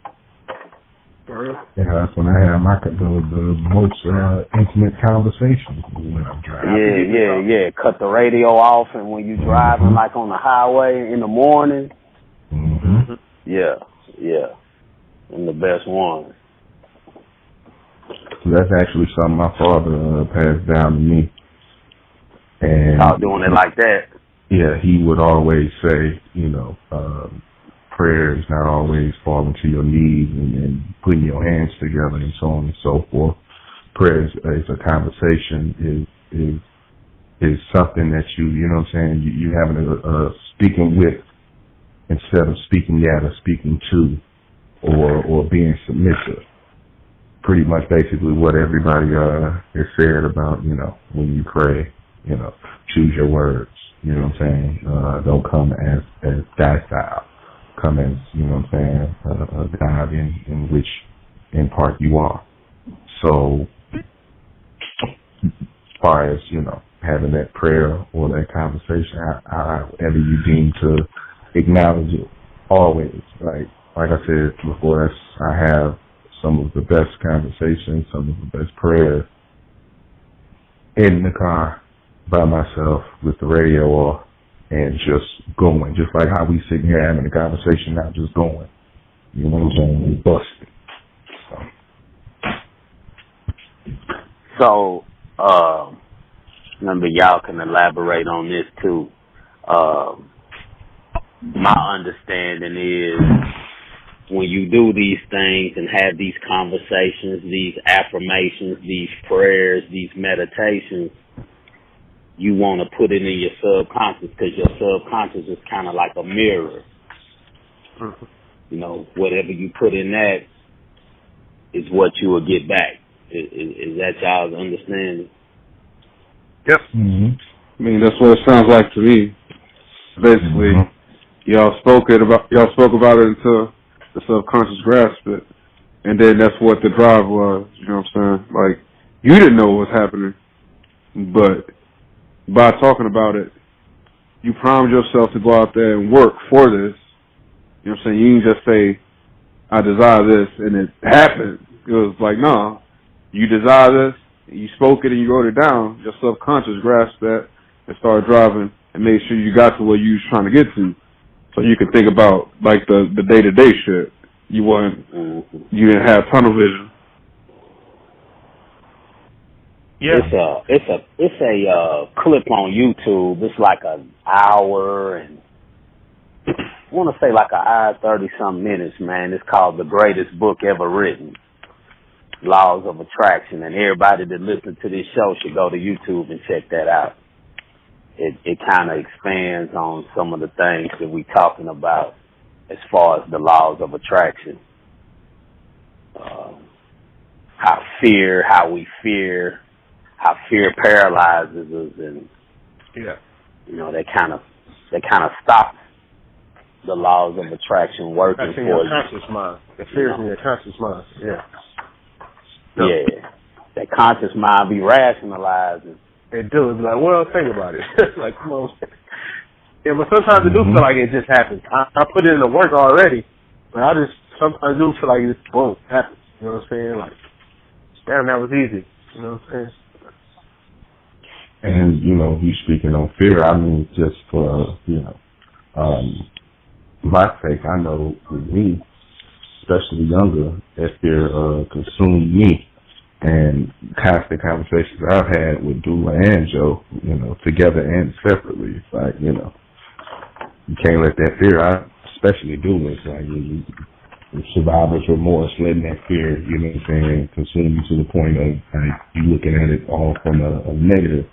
Speaker 1: Yeah, that's when I have the most intimate conversations when I'm driving.
Speaker 4: Yeah. Cut the radio off, and when you're driving, like on the highway in the morning.
Speaker 1: Mm-hmm.
Speaker 4: Yeah. And the best one.
Speaker 1: So that's actually something my father passed down to me. And
Speaker 4: start doing it like that.
Speaker 1: Yeah, he would always say, prayer is not always falling to your knees and putting your hands together and so on and so forth. Prayer is a conversation, is something that you know what I'm saying, you having a speaking with instead of speaking at or speaking to or being submissive. Pretty much basically what everybody has said about, when you pray, choose your words, you know what I'm saying? Don't come as docile. Come as, you know what I'm saying, a God in which in part you are. So far as, you know, having that prayer or that conversation, however you deem to acknowledge it, always. Like I said before, I have some of the best conversations, some of the best prayers in the car by myself with the radio off and just going, just like how we sitting here having a conversation, not just going. You know what I'm saying? Busted.
Speaker 4: So, maybe y'all can elaborate on this too. My understanding is when you do these things and have these conversations, these affirmations, these prayers, these meditations, you want to put it in your subconscious because your subconscious is kind of like a mirror.
Speaker 3: Mm-hmm.
Speaker 4: You know, whatever you put in that is what you will get back. Is that y'all's understanding?
Speaker 3: Yep.
Speaker 1: Mm-hmm.
Speaker 2: I mean, that's what it sounds like to me. Basically, y'all spoke about it until the subconscious grasped it, and then that's what the drive was. You know what I'm saying? Like, you didn't know what was happening, but by talking about it, you primed yourself to go out there and work for this. You know what I'm saying? You didn't just say, I desire this, and it happened. It was like, no, you desire this, you spoke it and you wrote it down. Your subconscious grasped that and started driving and made sure you got to where you was trying to get to. So you could think about, like, the day-to-day shit. You didn't have tunnel vision.
Speaker 3: Yeah.
Speaker 4: It's a clip on YouTube. It's like an hour and I want to say like an hour 30-something minutes, man. It's called The Greatest Book Ever Written, Laws of Attraction. And everybody that listens to this show should go to YouTube and check that out. It kind of expands on some of the things that we're talking about as far as the laws of attraction. How we fear, how fear paralyzes us, and you know, they kind of stop the laws of attraction working
Speaker 3: That's in
Speaker 4: for
Speaker 3: your
Speaker 4: you.
Speaker 3: conscious mind. The fear is in your conscious mind. Yeah.
Speaker 4: Yeah. That conscious mind be rationalizing.
Speaker 3: They do. It's like, well, think about it. Like, come on. Yeah, but sometimes it do feel like it just happens. I put in the work already, but I just sometimes do feel like it just, boom, happens. You know what I'm saying? Like, damn, that was easy. You know what I'm saying?
Speaker 1: And, you know, you speaking on fear, I mean, just for, you know, my sake, I know with me, especially younger, that fear consumed me. And constant conversations I've had with Dula and Joe, you know, together and separately, it's like, you know, you can't let that fear out, especially Dula. It's like you survivor's remorse, letting that fear, you know what I'm saying, consume you to the point of like you looking at it all from a negative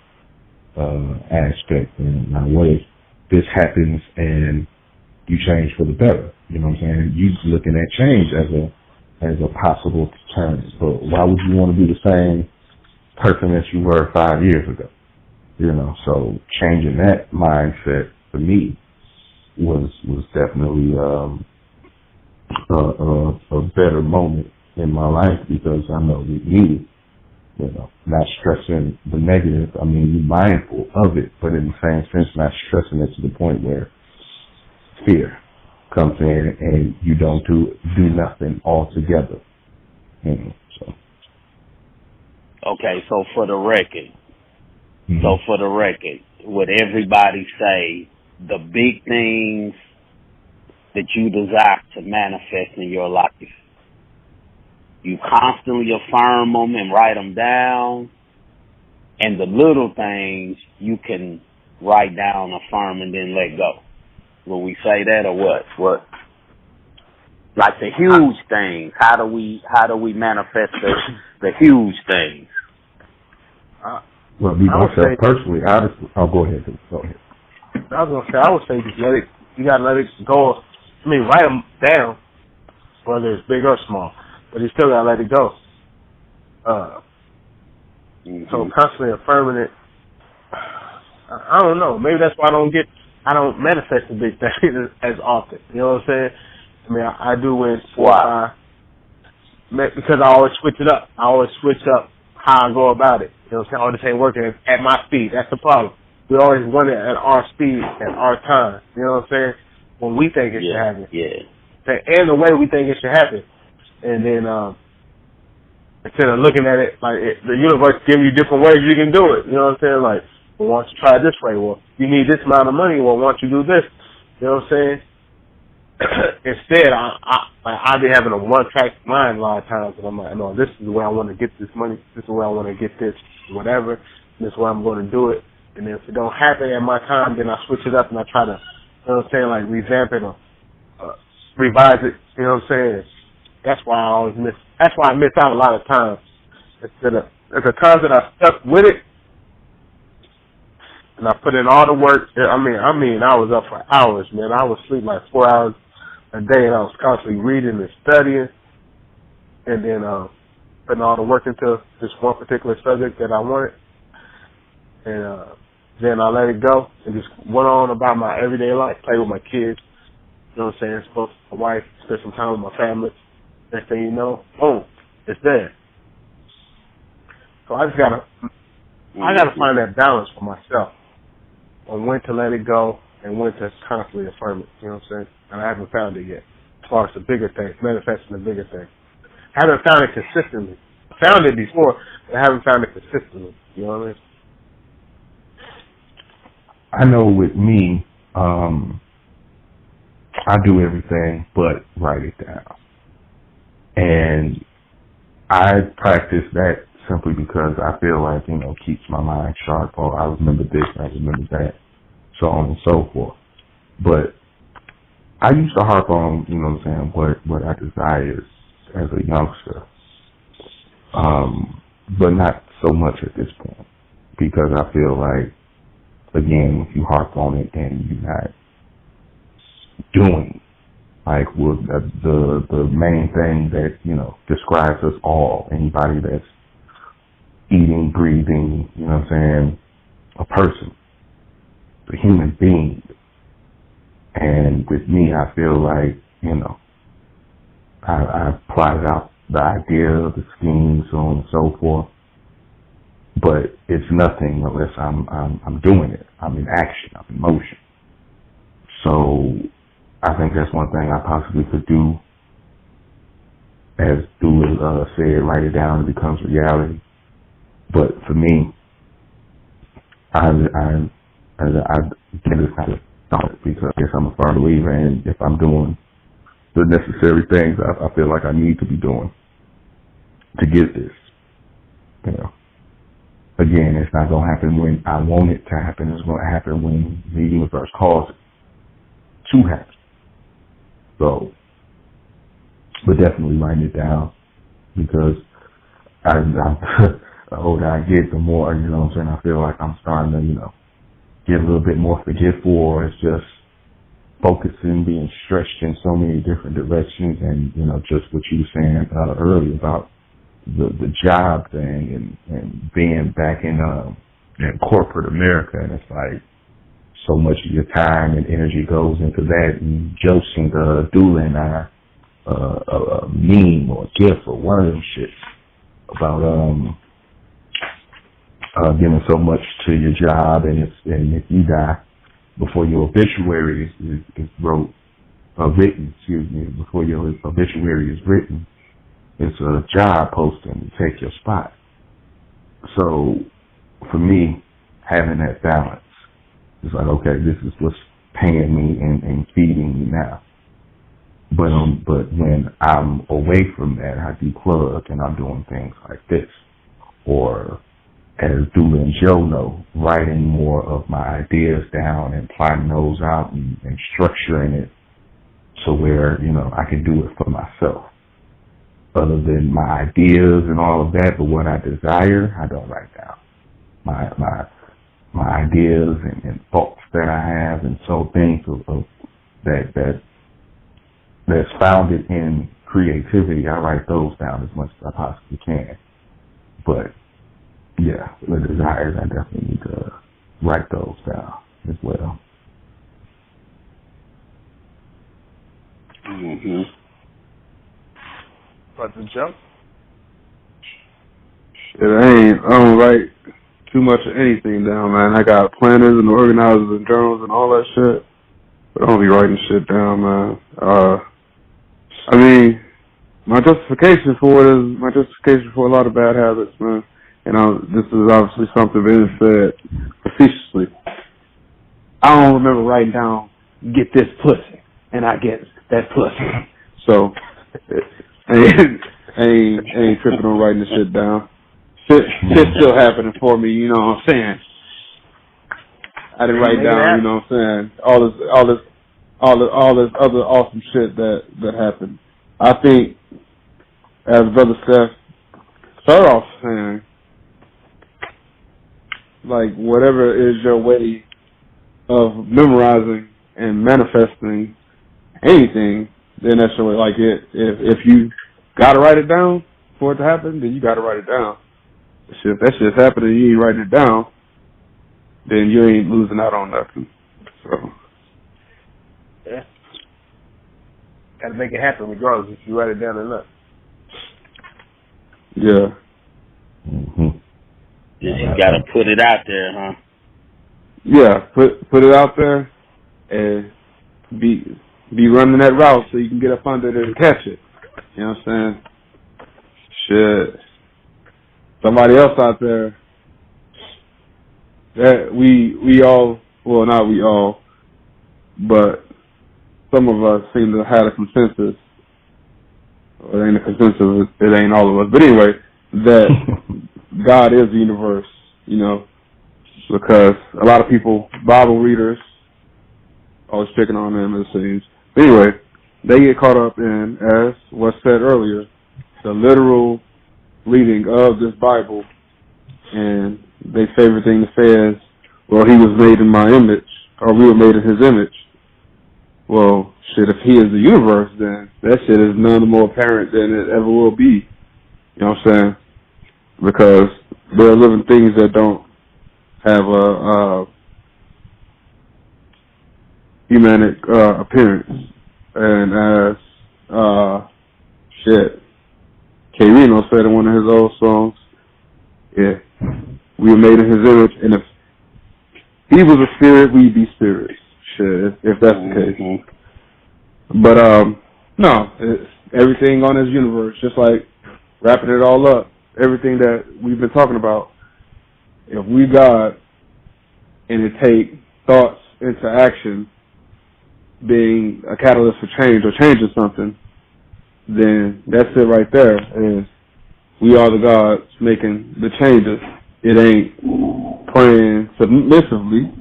Speaker 1: aspect. And now what if this happens and you change for the better? You know what I'm saying? You looking at change as a possible turn. But why would you want to be the same person that you were 5 years ago? You know, so changing that mindset for me was definitely a better moment in my life, because I know with me, you know, not stressing the negative. I mean, you're mindful of it, but in the same sense, not stressing it to the point where fear comes in and you don't do nothing altogether. You know, so.
Speaker 4: Okay, so for the record, would everybody say the big things that you desire to manifest in your life, you constantly affirm them and write them down, and the little things you can write down, affirm, and then let go? Will we say that, or what? What? Like the huge things. How do we manifest the huge things?
Speaker 1: Well, me myself personally, I'll go ahead. Go ahead.
Speaker 3: I was gonna say, I would say just let it. You gotta let it go. I mean, write them down, whether it's big or small, but you still gotta let it go. So constantly affirming it. I don't know. Maybe that's why I don't manifest the big things as often. You know what I'm saying? I mean, I do when 4 or 5, because I always switch it up. I always switch up how I go about it. You know what I'm saying? Oh, this ain't working at my speed. That's the problem. We always want it at our speed, at our time. You know what I'm saying? When we think it should happen.
Speaker 4: Yeah.
Speaker 3: And the way we think it should happen. And then instead of looking at it like the universe giving you different ways you can do it. You know what I'm saying? Like, well, why don't you try it this way? Well, you need this amount of money. Well, why don't you do this? You know what I'm saying? Instead, I be having a one-track mind a lot of times, and I'm like, no, this is the way I want to get this money. This is the way I want to get this, whatever. This is where I'm going to do it. And then if it don't happen at my time, then I switch it up and I try to, you know what I'm saying, like revamp it or revise it. You know what I'm saying? That's why I always miss. That's why I miss out a lot of times. Instead of the times that I stuck with it, and I put in all the work. I mean, I was up for hours, man. I would sleep like 4 hours a day, and I was constantly reading and studying, and then putting all the work into this one particular subject that I wanted. And then I let it go and just went on about my everyday life, play with my kids. You know what I'm saying? Spoke to my wife, spent some time with my family. Next thing you know, boom, it's there. So I gotta find that balance for myself on when to let it go and when to constantly affirm it. You know what I'm saying? And I haven't found it yet. As far as the bigger things, manifesting the bigger things. I haven't found it consistently. I found it before, but I haven't found it consistently. You know what I mean?
Speaker 1: I know with me, I do everything but write it down. And I practice that simply because I feel like, keeps my mind sharp. Oh, I remember this, I remember that, so on and so forth. But I used to harp on, what I desired as a youngster. But not so much at this point. Because I feel like, again, if you harp on it and you're not doing, like, the main thing that, describes us all, anybody that's eating, breathing, a person, a human being. And with me, I feel like, I plotted out the idea, the scheme, so on and so forth. But it's nothing unless I'm doing it. I'm in action. I'm in motion. So I think that's one thing I possibly could do. As Dula said, write it down, it becomes reality. But for me, I just kind of don't, because I guess I'm a firm believer, and if I'm doing the necessary things I feel like I need to be doing to get this, Again, it's not going to happen when I want it to happen. It's going to happen when the universe calls it to happen. So, but definitely writing it down, because the older I get, the more, I feel like I'm starting to, get a little bit more forgetful, or it's just focusing, being stretched in so many different directions, and, just what you were saying earlier about the job thing and being back in corporate America, and it's like so much of your time and energy goes into that. And Joseph Dula and I a meme or a gif or one of them shits about giving so much to your job, and if you die before your obituary is written, before your obituary is written, it's a job posting to take your spot. So for me, having that balance, it's like, okay, this is what's paying me and feeding me now. But when I'm away from that, I deplug and I'm doing things like this, or as Dula and Joe know, writing more of my ideas down and plotting those out and structuring it so where, I can do it for myself. Other than my ideas and all of that, but what I desire, I don't write down. My ideas and thoughts that I have, and so things of that's founded in creativity, I write those down as much as I possibly can. But yeah, the desires, I definitely need to write those down as well.
Speaker 3: But the jump?
Speaker 2: I don't write too much of anything down, man. I got planners and organizers and journals and all that shit, but I don't be writing shit down, man. I mean, my justification for it is my justification for a lot of bad habits, man. And this is obviously something being said facetiously. I don't remember writing down, get this pussy, and I get that pussy. So, I ain't tripping on writing this shit down. Shit's still happening for me, you know what I'm saying? I didn't write down, you know what I'm saying? All this other awesome shit that happened. I think, as Brother Steph started off saying, like, whatever is your way of memorizing and manifesting anything, then that's your way. Like, if you gotta write it down for it to happen, then you gotta write it down. If that shit's happening and you ain't writing it down, then you ain't losing out on nothing. So,
Speaker 3: yeah, gotta make it happen regardless if you write it down or not.
Speaker 2: Yeah.
Speaker 4: Mm-hmm. You gotta put it out there, huh?
Speaker 2: Yeah, put it out there and be running that route so you can get up under it and catch it. You know what I'm saying? Shit. Somebody else out there that we all, well, not we all, but some of us seem to have a consensus. Well, it ain't a consensus, it ain't all of us. But anyway, that God is the universe, you know, because a lot of people, Bible readers, always picking on them, it seems. But anyway, they get caught up in, as was said earlier, the literal reading of this Bible, and their favorite thing to say is, well, he was made in my image, or we were made in his image. Well, shit, if he is the universe, then that shit is none more apparent than it ever will be. You know what I'm saying? Because there are living things that don't have a humanic appearance. And as shit, K. Reno said in one of his old songs, yeah, we were made in his image, and if he was a spirit, we'd be spirits. Shit, if that's the case. But no, it's everything on this universe, just like wrapping it all up, everything that we've been talking about. If we God and it take thoughts into action, being a catalyst for change or changing something, then that's it right there. And we are the gods making the changes. It ain't praying submissively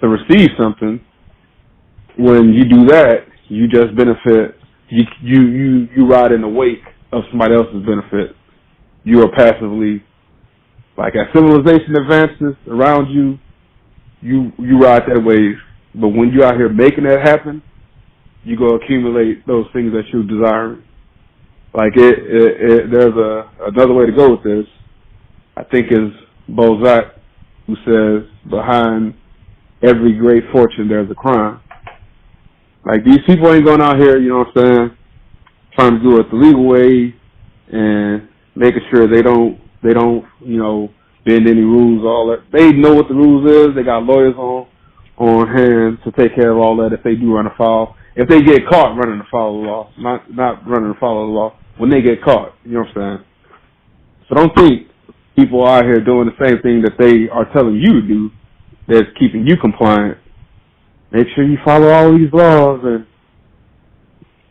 Speaker 2: to receive something. When you do that, you just benefit. You ride in the wake of somebody else's benefit. You are passively, like as civilization advances around you, you ride that wave. But when you're out here making that happen, you go accumulate those things that you desire. Like there's another way to go with this. I think is Balzac, who says behind every great fortune there's a crime. Like these people ain't going out here, you know what I'm saying, trying to do it the legal way and making sure they don't, you know, bend any rules, all that. They know what the rules is. They got lawyers on hand to take care of all that if they do run afoul. If they get caught running afoul of the law, not running afoul of the law, when they get caught, you know what I'm saying? So don't think people out here doing the same thing that they are telling you to do that's keeping you compliant. Make sure you follow all these laws and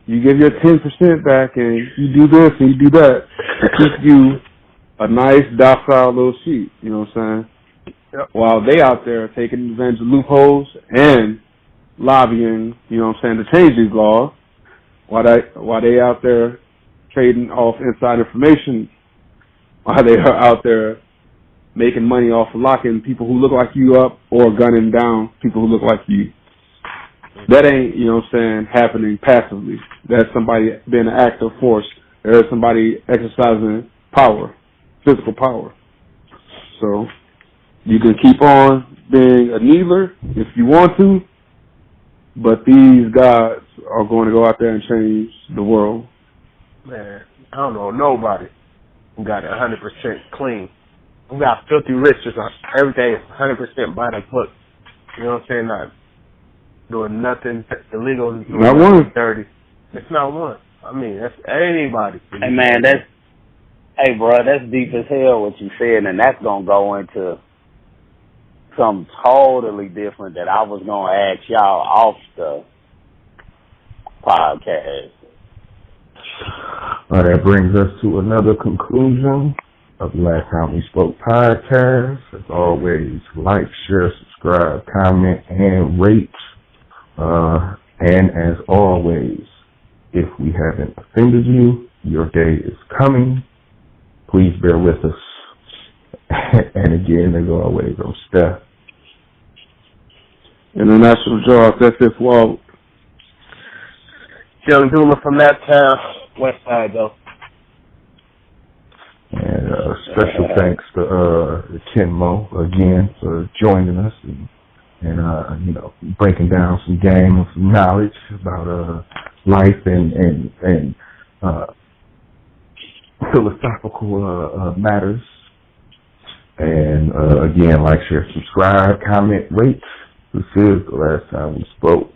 Speaker 2: you give your 10% back and you do this and you do that to keep you a nice, docile little sheep, you know what I'm saying? Yep. While they out there taking advantage of loopholes and lobbying, you know what I'm saying, to change these laws, while they out there trading off inside information, while they are out there making money off of locking people who look like you up or gunning down people who look like you. That ain't, you know what I'm saying, happening passively. That's somebody being an active force. There's somebody exercising power, physical power. So you can keep on being a needler if you want to, but these gods are going to go out there and change the world.
Speaker 3: Man, I don't know nobody who got it 100% clean. We got filthy rich, just everything is 100% by the book. You know what I'm saying? Not doing nothing illegal, doing
Speaker 2: not
Speaker 3: nothing
Speaker 2: one.
Speaker 3: dirty. It's not one. I mean, that's anybody.
Speaker 5: Hey man, hey bro, that's deep as hell what you said, and that's gonna go into something totally different that I was gonna ask y'all off the podcast.
Speaker 1: That brings us to another conclusion of the Last Time We Spoke podcast. As always, like, share, subscribe, comment, and rate. And as always, if we haven't offended you, your day is coming. Please bear with us. And again, as always, I'm Steph.
Speaker 2: International draw, that's this wall.
Speaker 3: Young Dula from that town, West Side though.
Speaker 1: And special thanks to Ken Mo again for joining us and you know, breaking down some game and some knowledge about life and philosophical matters. And again, like, share, subscribe, comment, rate. This is the Last Time We Spoke.